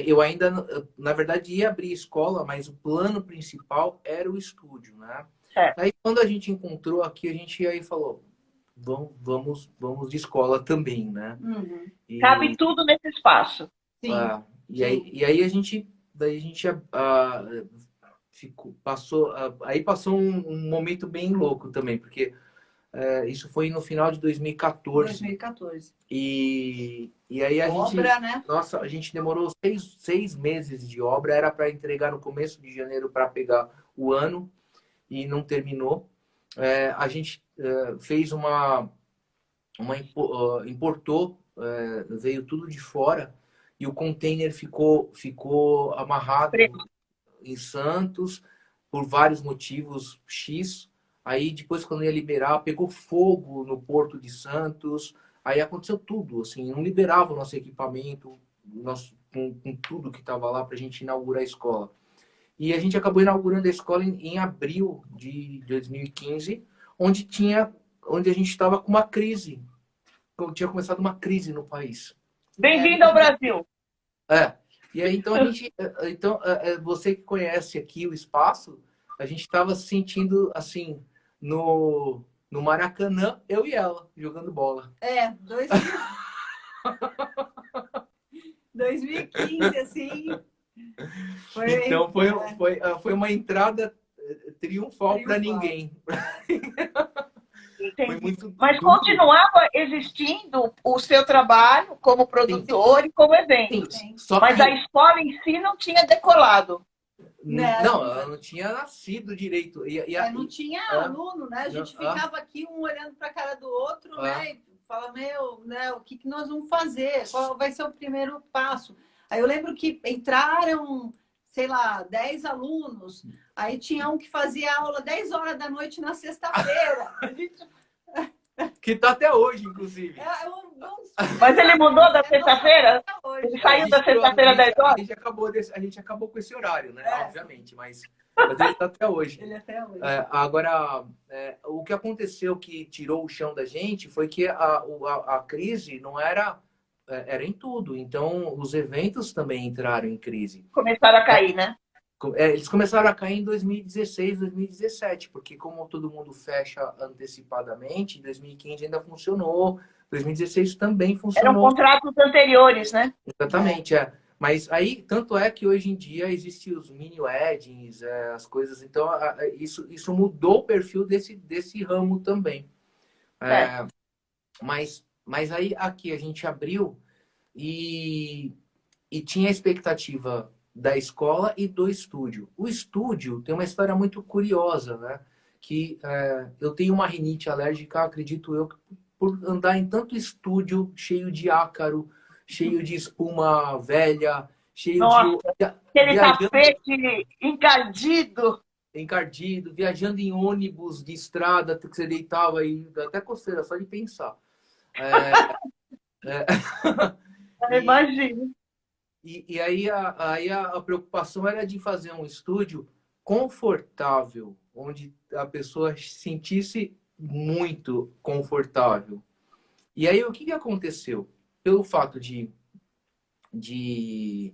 eu ainda, na verdade, ia abrir escola, mas o plano principal era o estúdio, né? Aí quando a gente encontrou aqui, a gente aí falou, vamos de escola também, né? Cabe tudo nesse espaço. Sim. E aí a gente passou um momento bem louco também, porque isso foi no final de 2014. E aí a gente demorou 6 meses de obra, era para entregar no começo de janeiro para pegar o ano e não terminou. A gente fez importou, veio tudo de fora e o container ficou amarrado em Santos por vários motivos X. Aí depois quando ia liberar, pegou fogo no Porto de Santos. Aí aconteceu tudo, assim, não liberava o nosso equipamento, com tudo que estava lá para a gente inaugurar a escola. E a gente acabou inaugurando a escola em abril de 2015, onde a gente estava com uma crise. Tinha começado uma crise no país. Bem-vindo ao Brasil! E aí, então, você que conhece aqui o espaço, a gente estava se sentindo, assim, no Maracanã, eu e ela, jogando bola. 2015, assim... Então, foi uma entrada triunfal para ninguém. Foi muito Mas continuava existindo o seu trabalho como produtor e como evento. Mas a escola em si não tinha decolado. Não, ela não tinha nascido direito. Não tinha aluno, né? A gente ficava aqui um olhando para a cara do outro, né? E fala, né? O que nós vamos fazer? Qual vai ser o primeiro passo? Aí eu lembro que entraram, sei lá, 10 alunos. Aí tinha um que fazia aula 10 horas da noite na sexta-feira. Que tá até hoje, inclusive. Mas ele mudou da sexta-feira? Ele saiu da sexta-feira 10 horas? A gente acabou com esse horário, né? Obviamente, mas ele tá até hoje. Ele até hoje. Agora, o que aconteceu que tirou o chão da gente foi que a crise não era em tudo. Então, os eventos também entraram em crise. Começaram a cair, né? Eles começaram a cair em 2016, 2017, porque como todo mundo fecha antecipadamente, em 2015 ainda funcionou, 2016 também Eram funcionou. contratos anteriores, né? Exatamente, é. Mas aí, tanto é que hoje em dia existem os mini weddings, as coisas. Então, isso mudou o perfil desse ramo também. Certo. Mas aí, aqui, a gente abriu e tinha a expectativa da escola e do estúdio. O estúdio tem uma história muito curiosa, né? Que eu tenho uma rinite alérgica, acredito eu, por andar em tanto estúdio cheio de ácaro, cheio de espuma velha, cheio de Nossa, aquele viajando tapete encardido. encardido, viajando em ônibus de estrada que você deitava aí, dá até coceira só de pensar. É, é, Eu e, imagino. e aí a preocupação era de fazer um estúdio confortável, onde a pessoa se sentisse muito confortável. E aí o que aconteceu? Pelo fato de, de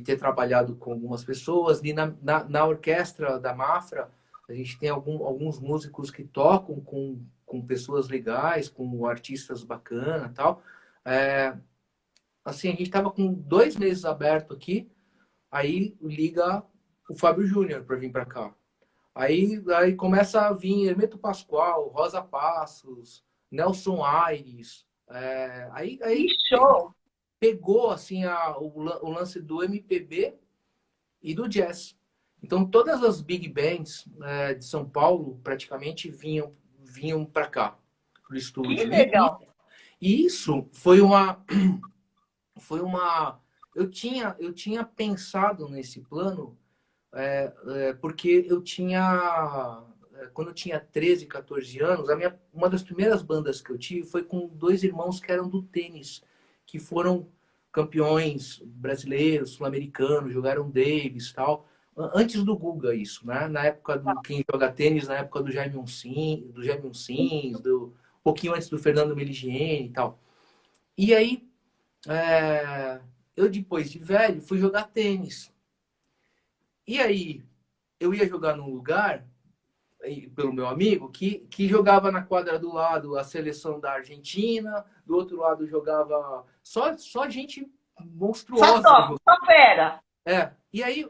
ter trabalhado com algumas pessoas, e na orquestra da Mafra, a gente tem alguns músicos que tocam com pessoas legais, com artistas bacanas e tal. Assim, a gente estava com 2 meses aberto aqui, aí liga o Fábio Júnior para vir para cá. Aí começa a vir Hermeto Pascoal, Rosa Passos, Nelson Aires. Que show! Pegou assim o lance do MPB e do jazz. Então todas as big bands de São Paulo praticamente vinham para cá, pro Que estúdio. legal! E isso foi uma eu tinha pensado nesse plano porque quando eu tinha 13, 14 anos, uma das primeiras bandas que eu tive foi com 2 irmãos que eram do tênis, que foram campeões brasileiros, sul-americanos, jogaram Davis e tal. Antes do Guga, isso, né? Na época do quem joga tênis, na época do Jaime Uncins, um pouquinho antes do Fernando Meligieni e tal. E aí, eu depois de velho, fui jogar tênis. E aí, eu ia jogar num lugar, pelo meu amigo, que jogava na quadra do lado a seleção da Argentina, do outro lado jogava só gente Só monstruosa. top, só fera. E aí,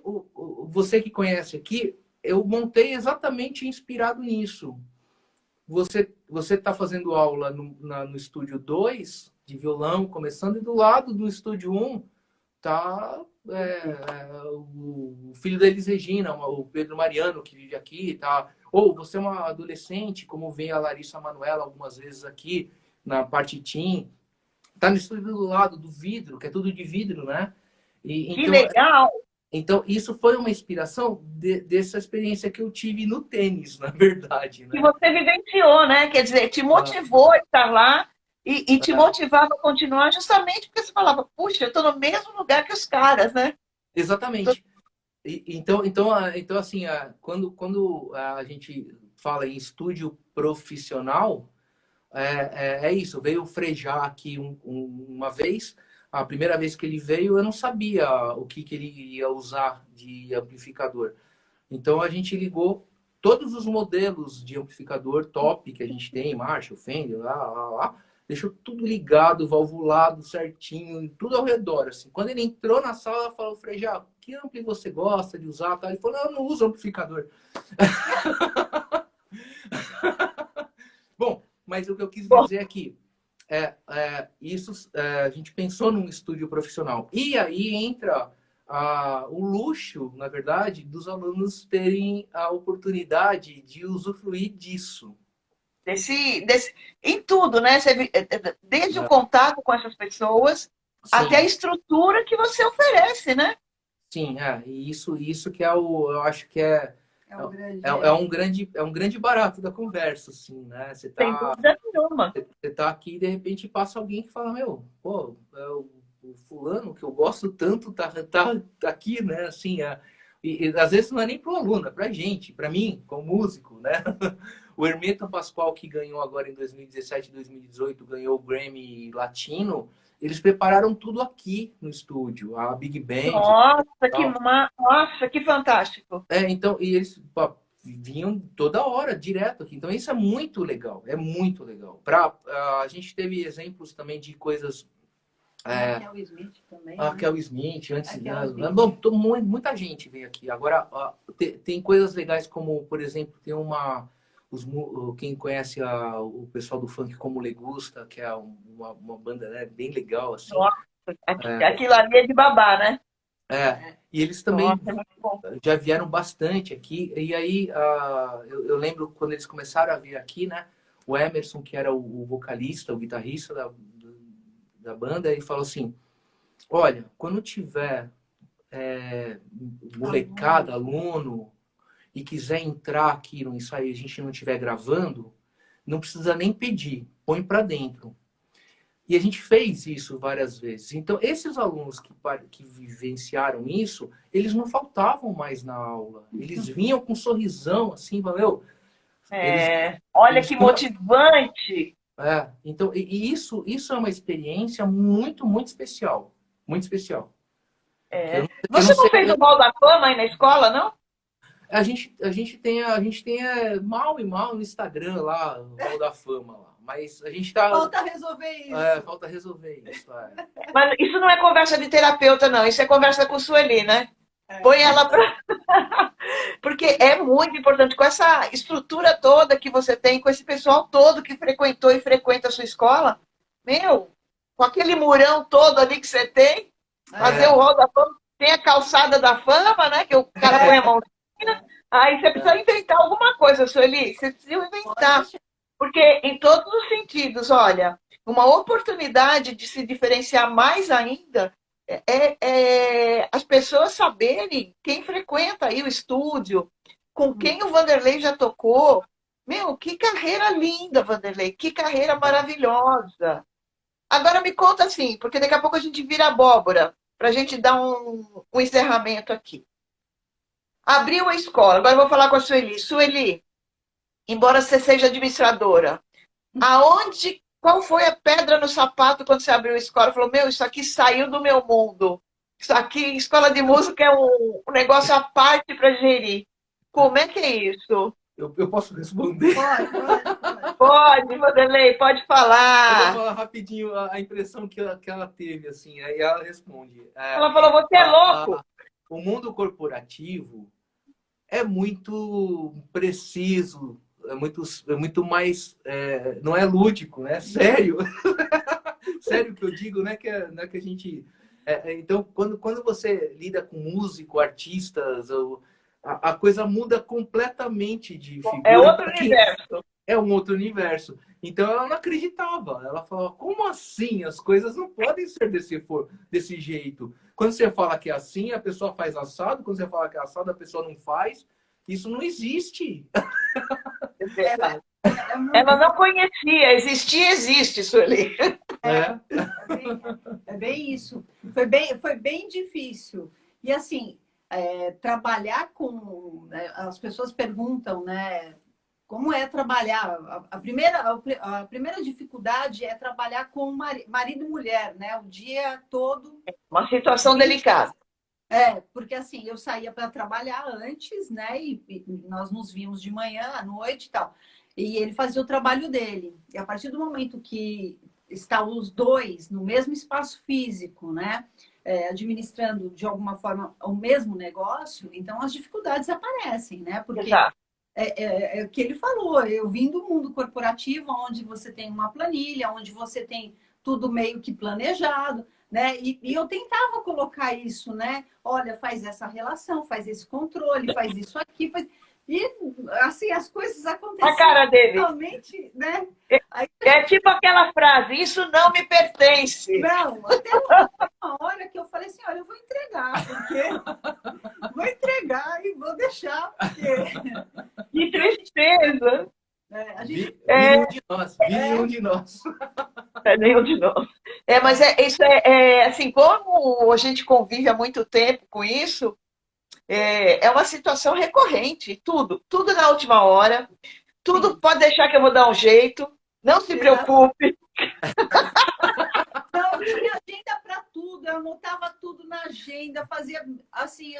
você que conhece aqui, eu montei exatamente inspirado nisso. Você está fazendo aula no estúdio 2 de violão, começando, e do lado do estúdio 1 tá o filho da Elis Regina, o Pedro Mariano, que vive aqui, tá? Ou você é uma adolescente, como vem a Larissa Manoela algumas vezes aqui, na parte teen, tá no estúdio do lado do vidro, que é tudo de vidro, né? Que legal! Então, isso foi uma inspiração dessa experiência que eu tive no tênis, na verdade, Que né? você vivenciou, né? Quer dizer, te motivou a estar lá e te motivava a continuar justamente porque você falava, puxa, eu estou no mesmo lugar que os caras, né? Exatamente. Então assim, quando a gente fala em estúdio profissional, é isso. Veio o Frejá aqui uma vez. A primeira vez que ele veio, eu não sabia o que ele ia usar de amplificador. Então a gente ligou todos os modelos de amplificador top que a gente tem, Marshall, Fender, lá. Deixou tudo ligado, valvulado, certinho, tudo ao redor. Assim. Quando ele entrou na sala, falou, Frejá, que ampli você gosta de usar? Ele falou, não, eu não uso amplificador. Bom, mas o que eu quis dizer aqui a gente pensou num estúdio profissional. E aí entra o luxo, na verdade, dos alunos terem a oportunidade de usufruir disso. Em tudo, né? Desde o contato com essas pessoas até a estrutura que você oferece, né? Sim, e isso que eu acho que é um grande barato da conversa, assim, né? Sem dúvida nenhuma. Você tá aqui e de repente passa alguém que fala, meu, pô, o fulano que eu gosto tanto tá aqui, né? Assim, e às vezes não é nem pro aluno, é pra gente, pra mim, como músico, né? O Hermeto Pascoal, que ganhou agora em 2017 e 2018, ganhou o Grammy Latino, eles prepararam tudo aqui no estúdio, a Big Band. Nossa, que fantástico. Então, e eles vinham toda hora, direto aqui. Então isso é muito legal. A gente teve exemplos também de coisas. Raquel Smith também. A Raquel Smith, antes. Raquel Smith. Bom, muita gente veio aqui. Agora, tem coisas legais como, por exemplo, tem quem conhece o pessoal do funk como Legusta, que é uma banda, né, bem legal, assim. Nossa, aquilo ali é de babá, né? E eles também Nossa, é muito bom. já vieram bastante aqui. E aí, eu lembro quando eles começaram a vir aqui, né? O Emerson, que era o vocalista, o guitarrista da banda, ele falou assim: olha, quando tiver molecada, aluno, e quiser entrar aqui no ensaio e a gente não estiver gravando, não precisa nem pedir, põe para dentro. E a gente fez isso várias vezes. Então, esses alunos que vivenciaram isso, eles não faltavam mais na aula. Eles vinham com um sorrisão, assim, valeu. Olha que motivante! Então, isso é uma experiência muito, muito especial. Muito especial. Você não fez o Hall da Fama aí na escola, não? A gente tem mal e mal no Instagram lá, o Hall da Fama lá. Mas a gente tá. Falta resolver isso. Falta resolver isso. Mas isso não é conversa de terapeuta, não. Isso é conversa com Sueli, né? Põe ela pra. Porque é muito importante, com essa estrutura toda que você tem, com esse pessoal todo que frequentou e frequenta a sua escola, com aquele murão todo ali que você tem, fazer o Hall da Fama, tem a calçada da fama, né? Que o cara põe a mãozinha. Aí você precisa inventar alguma coisa, Sueli. Você precisa inventar. Porque em todos os sentidos, olha, uma oportunidade de se diferenciar mais ainda é as pessoas saberem quem frequenta aí o estúdio, com quem o Vanderlei já tocou. Que carreira linda, Vanderlei, que carreira maravilhosa. Agora me conta assim, porque daqui a pouco a gente vira abóbora, para a gente dar um encerramento aqui. Abriu a escola, agora eu vou falar com a Sueli. Sueli, embora você seja administradora, qual foi a pedra no sapato quando você abriu a escola? Falou, isso aqui saiu do meu mundo. Isso aqui, escola de música é um negócio à parte para gerir. Como é que é isso? Eu posso responder? Pode, Vanderlei, pode falar. Eu vou falar rapidinho a impressão que ela teve, assim, aí ela responde. Ela falou, você é louco. O mundo corporativo é muito preciso, é muito mais, não é lúdico, né? Sério. Sério que eu digo, né? Não é que a gente... então, quando você lida com músico, artistas, a coisa muda completamente de figura. É outro universo. É um outro universo. Então, ela não acreditava. Ela falava, como assim? As coisas não podem ser desse jeito. Quando você fala que é assim, a pessoa faz assado. Quando você fala que é assado, a pessoa não faz. Isso não existe. Ela não conhecia. Existe, Sueli. É bem isso. Foi bem difícil. E assim, trabalhar com... As pessoas perguntam, né? Como é trabalhar? A primeira dificuldade é trabalhar com marido e mulher, né? O dia todo. Uma situação delicada. Porque assim, eu saía para trabalhar antes, né? E nós nos vimos de manhã, à noite e tal. E ele fazia o trabalho dele. E a partir do momento que estão os dois no mesmo espaço físico, né? Administrando de alguma forma o mesmo negócio, então as dificuldades aparecem, né? Porque é o que ele falou, eu vim do mundo corporativo, onde você tem uma planilha, onde você tem tudo meio que planejado, né? E eu tentava colocar isso, né? Olha, faz essa relação, faz esse controle, faz isso aqui, E, assim, as coisas acontecem. A cara dele. Realmente, né? É tipo aquela frase, isso não me pertence. Não, até uma hora que eu falei assim, olha, eu vou entregar, porque... vou entregar e vou deixar, porque... Que tristeza. Nenhum de nós. Nenhum de nós. Nenhum de nós. Mas isso assim, como a gente convive há muito tempo com isso, é uma situação recorrente. Tudo na última hora. Tudo pode deixar que eu vou dar um jeito. Não se preocupe. Não, tinha agenda para tudo. tudo, eu anotava tudo na agenda, fazia assim,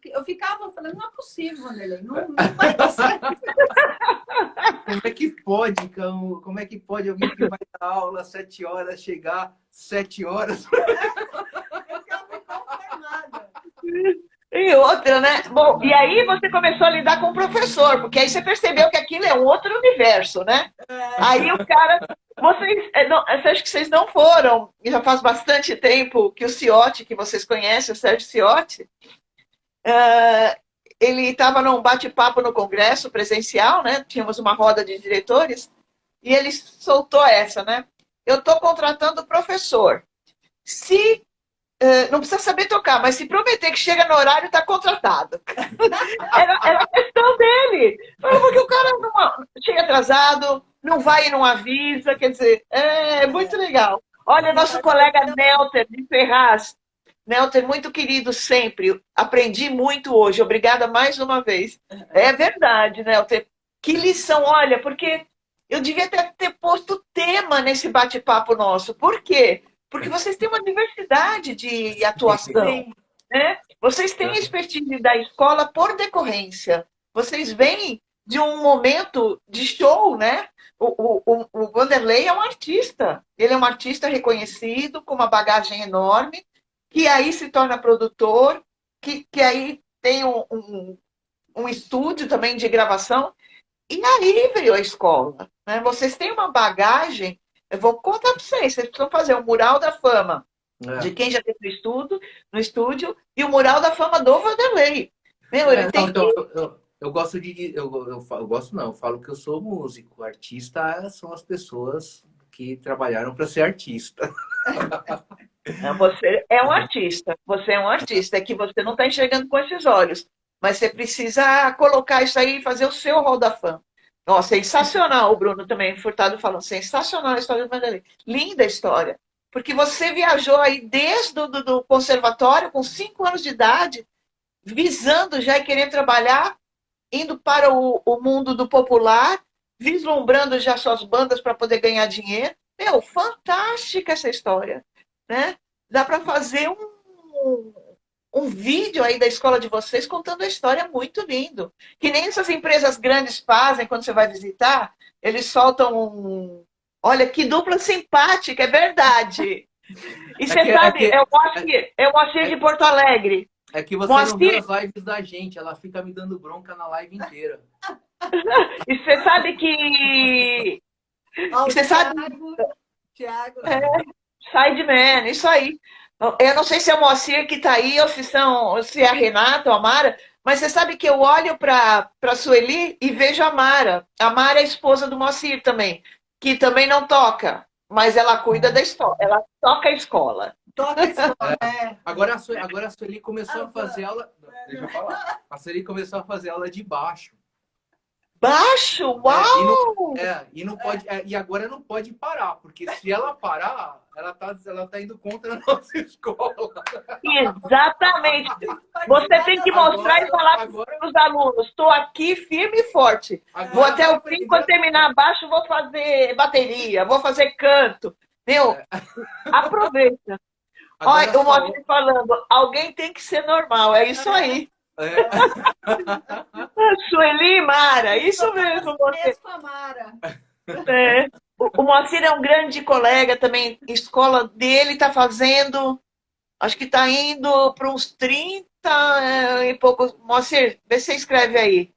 eu ficava falando, não é possível, Vanderlei, não vai dar certo. Como é que pode, Cão? Como é que pode alguém que vai dar aula às 7 horas chegar 7 horas? Eu ficava inconformada. E outra, né? Bom, e aí você começou a lidar com o professor, porque aí você percebeu que aquilo é um outro universo, né? Aí o cara. Você acha que vocês não foram, e já faz bastante tempo que o Ciotti, que vocês conhecem, o Sérgio Ciotti, ele estava num bate-papo no Congresso presencial, né? Tínhamos uma roda de diretores, e ele soltou essa, né? Eu estou contratando professor. Se não precisa saber tocar, mas se prometer que chega no horário, está contratado. Era a questão dele. Porque o cara não chega atrasado, não vai e não avisa, quer dizer, é muito legal. Olha, nosso colega Nelter de Ferraz. Nelter, muito querido sempre. Aprendi muito hoje. Obrigada mais uma vez. É verdade, Nelter. Que lição, olha, porque eu devia ter posto tema nesse bate-papo nosso. Por quê? Porque vocês têm uma diversidade de atuação, né? Vocês têm a expertise da escola por decorrência. Vocês vêm de um momento de show, né? O Vanderlei é um artista. Ele é um artista reconhecido, com uma bagagem enorme, que aí se torna produtor, que aí tem um estúdio também de gravação. E aí veio a escola, né? Vocês têm uma bagagem. Eu vou contar para vocês precisam fazer o Mural da Fama de quem já teve no estúdio e o Mural da Fama do Vanderlei. Meu, ele tem eu gosto de. Eu gosto não, eu falo que eu sou músico. Artista são as pessoas que trabalharam para ser artista. Não, você é um artista. Você é um artista. É que você não está enxergando com esses olhos. Mas você precisa colocar isso aí e fazer o seu Hall da Fama. Oh, sensacional, o Bruno também, Furtado falando, sensacional a história do Vanderlei. Linda história. Porque você viajou aí desde do conservatório, com 5 anos de idade, visando já e querendo trabalhar, indo para o mundo do popular, vislumbrando já suas bandas para poder ganhar dinheiro. Meu, fantástica essa história, né? Dá para fazer um vídeo aí da escola de vocês contando a história muito lindo. Que nem essas empresas grandes fazem quando você vai visitar, eles soltam olha, que dupla simpática, é verdade. E você sabe, é o Moacir de Porto Alegre. É que você Moacir... não viu as lives da gente, ela fica me dando bronca na live inteira. E você sabe que... Você sabe... Thiago. Sideman, isso aí. Eu não sei se é o Moacir que está aí ou se é a Renata ou a Mara, mas você sabe que eu olho para a Sueli e vejo a Mara. A Mara é a esposa do Moacir também, que também não toca, mas ela cuida da escola. Ela toca a escola. Toca a escola, Agora a Sueli começou a fazer aula... Deixa eu falar. A Sueli começou a fazer aula de baixo. Baixo? Uau! E não pode, e agora não pode parar, porque se ela parar, ela tá indo contra a nossa escola. Exatamente. Você tem que mostrar e falar para os alunos, estou aqui firme e forte. Vou até o fim, quando terminar baixo, vou fazer bateria, vou fazer canto. Meu, aproveita. Olha, o Moacir falando, alguém tem que ser normal, é isso aí. Sueli, Mara, isso mesmo. Você. O Moacir é um grande colega também. Escola dele está fazendo, acho que está indo para uns 30 e poucos. Moacir, vê se você escreve aí.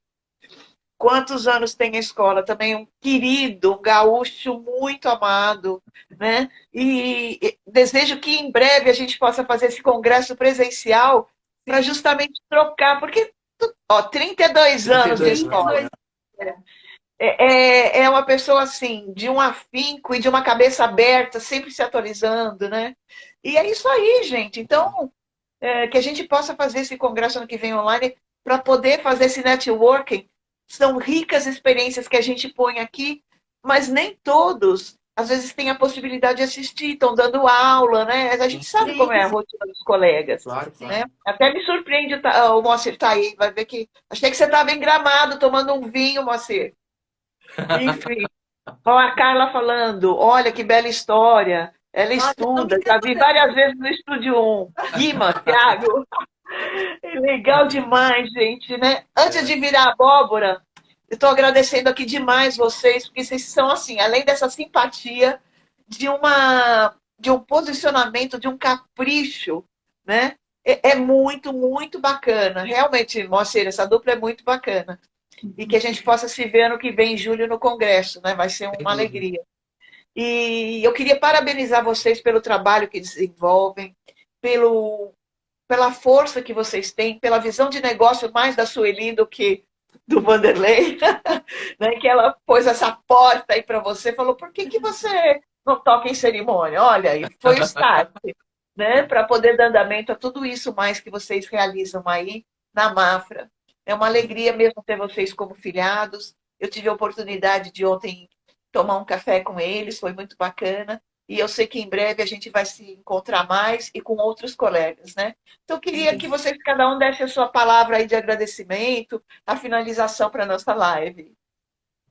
Quantos anos tem a escola? Também um querido, um gaúcho muito amado, né? E desejo que em breve a gente possa fazer esse congresso presencial para justamente trocar, porque 32 anos de escola. É uma pessoa assim, de um afinco e de uma cabeça aberta, sempre se atualizando, né? E é isso aí, gente. Então, que a gente possa fazer esse congresso ano que vem online para poder fazer esse networking. São ricas experiências que a gente põe aqui, mas nem todos, às vezes, têm a possibilidade de assistir, estão dando aula, né? A gente sabe como é a rotina dos colegas. Claro. Né? Até me surpreende o Moacir tá aí, vai ver que... Achei que você estava em Gramado, tomando um vinho, Moacir. Enfim. Ó, a Carla falando, olha que bela história. Ela Olha, eu não me estuda, já sinto vi várias vezes no Estúdio 1. Guima, Thiago. É legal demais, gente, né? Antes É. de virar abóbora, eu estou agradecendo aqui demais vocês, porque vocês são assim, além dessa simpatia, de um posicionamento, de um capricho, né? É muito, muito bacana. Realmente, Moacir, essa dupla é muito bacana. E que a gente possa se ver ano que vem, em julho, no Congresso, né? Vai ser Sem uma dúvida. alegria. E eu queria parabenizar vocês pelo trabalho que desenvolvem, pelo, pela força que vocês têm, pela visão de negócio mais da Sueli do que do Vanderlei, né? Que ela pôs essa porta aí para você, falou, por que você não toca em cerimônia? Olha, aí foi o start, né? Para poder dar andamento a tudo isso mais que vocês realizam aí na Mafra. É uma alegria mesmo ter vocês como filiados. Eu tive a oportunidade de ontem tomar um café com eles, foi muito bacana. E eu sei que em breve a gente vai se encontrar mais e com outros colegas, né? Então, eu queria que Sim. vocês, cada um, desse a sua palavra aí de agradecimento, a finalização para a nossa lieve.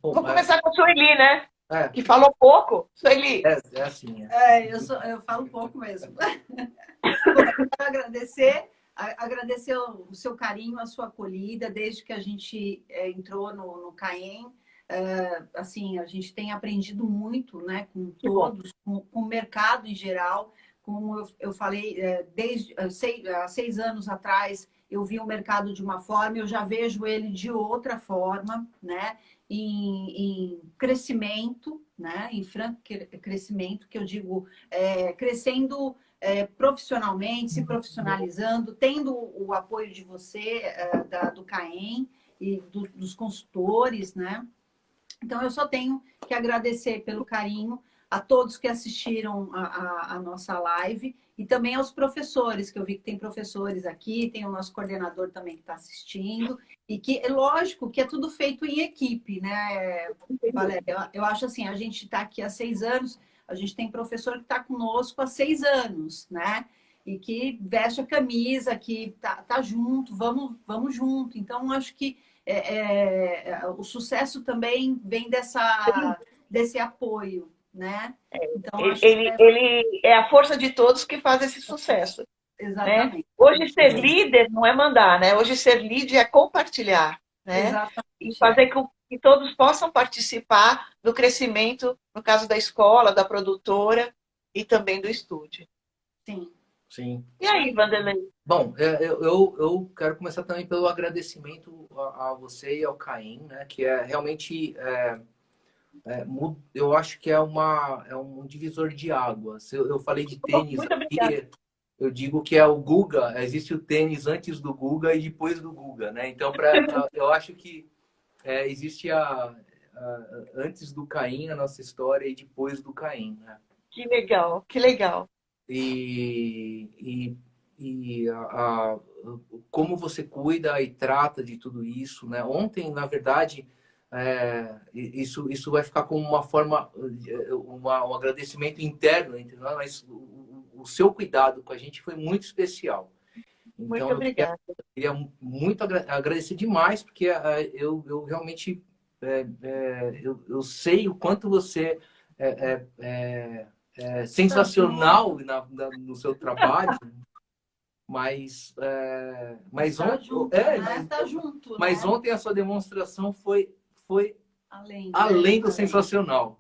Bom, Vou começar com a Sueli, né? é, Que falou pouco. Sueli, é assim. É. Eu falo pouco mesmo. Bom, eu quero agradecer o seu carinho, a sua acolhida, desde que a gente entrou no CAEM. Assim, a gente tem aprendido muito, né, com que bom. todos, com o mercado em geral. Como eu falei, desde há 6 anos atrás, eu vi o mercado de uma forma, eu já vejo ele de outra forma, né, em crescimento, né, em franco crescimento, que eu digo, crescendo profissionalmente, se profissionalizando, tendo o apoio de você, do CAEM e dos consultores, né? Então, eu só tenho que agradecer pelo carinho a todos que assistiram a nossa live e também aos professores, que eu vi que tem professores aqui, tem o nosso coordenador também que está assistindo, e que, é lógico, que é tudo feito em equipe, né, Valéria? Eu acho assim, a gente está aqui há 6 anos, a gente tem professor que está conosco há 6 anos, né? E que veste a camisa, que tá junto, vamos junto. Então, acho que o sucesso também vem desse apoio, né? Então, acho que Ele é a força de todos que faz esse sucesso, né? exatamente. Hoje ser líder não é mandar, né? Hoje ser líder é compartilhar, né? E Exatamente, fazer com que todos possam participar do crescimento, no caso da escola, da produtora e também do estúdio. sim. Sim. E aí, Vanderlei? Bom, eu quero começar também pelo agradecimento a você e ao Caim, né? Que é realmente, eu acho que é um divisor de águas. Eu falei de tênis Muito obrigada. aqui, eu digo que é o Guga, existe o tênis antes do Guga e depois do Guga, né? Então, eu acho que existe antes do Caim a nossa história e depois do Caim, né? Que legal, que legal. E como você cuida e trata de tudo isso, né? Ontem, na verdade, isso vai ficar como uma forma, um agradecimento interno entre nós, mas o seu cuidado com a gente foi muito especial. Então, Muito obrigada. eu queria muito agradecer demais, porque eu realmente eu sei o quanto você é sensacional no seu trabalho, mas Tá ontem, junto, né? Tá junto, mas né? ontem a sua demonstração foi Além do sensacional.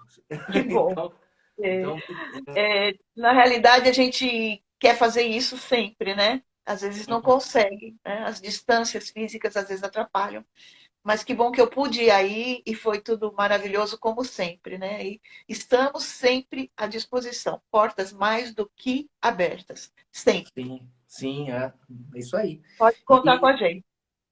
Que bom. Então, Na realidade, a gente quer fazer isso sempre, né? Às vezes não consegue, né? As distâncias físicas às vezes atrapalham. Mas que bom que eu pude ir aí e foi tudo maravilhoso como sempre, né? E estamos sempre à disposição, portas mais do que abertas, sempre. sim, é isso aí. Pode contar com a gente.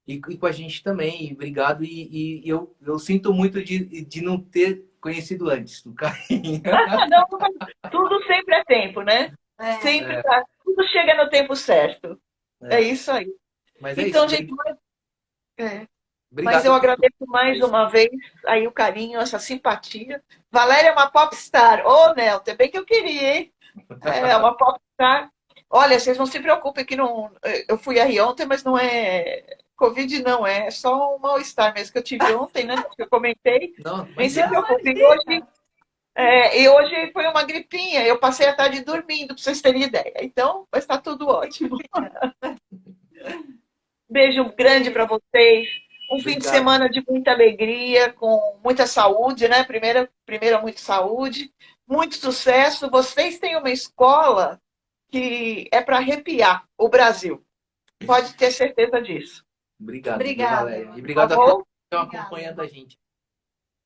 E com a gente também, e obrigado. E eu sinto muito de não ter conhecido antes do Caim. Não, tudo sempre é tempo, né? Sempre tudo chega no tempo certo. É isso aí. Mas então, isso. gente, Obrigado mas eu agradeço mais uma vez aí o carinho, essa simpatia. Valéria é uma popstar. Ô, Nelton, bem que eu queria, hein? É uma popstar. Olha, vocês não se preocupem que não. Eu fui aí ontem, mas não é Covid, não. É só um mal-estar mesmo que eu tive ontem, né? Que eu comentei. Não, Nem mas se preocupem. Hoje E hoje foi uma gripinha. Eu passei a tarde dormindo, para vocês terem ideia. Então, vai estar tudo ótimo. Beijo grande para vocês. Um fim de Obrigado. semana de muita alegria, com muita saúde, né? Primeiro muita saúde, muito sucesso. Vocês têm uma escola que é para arrepiar o Brasil. Pode ter certeza disso. Obrigado, Obrigada. Valéria. E obrigado Tá a todos bom? que estão Obrigada. acompanhando a gente.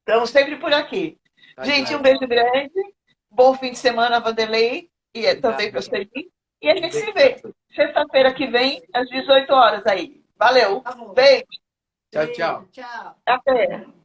Estamos sempre por aqui. Tá, Gente, joia? um beijo grande. Bom fim de semana, Vanderlei. E também para Obrigado. você. E a gente se Beijo. vê sexta-feira que vem, às 18 horas aí. Valeu. Tá bom. Beijo. Tchau, tchau. Beijo, tchau. Até.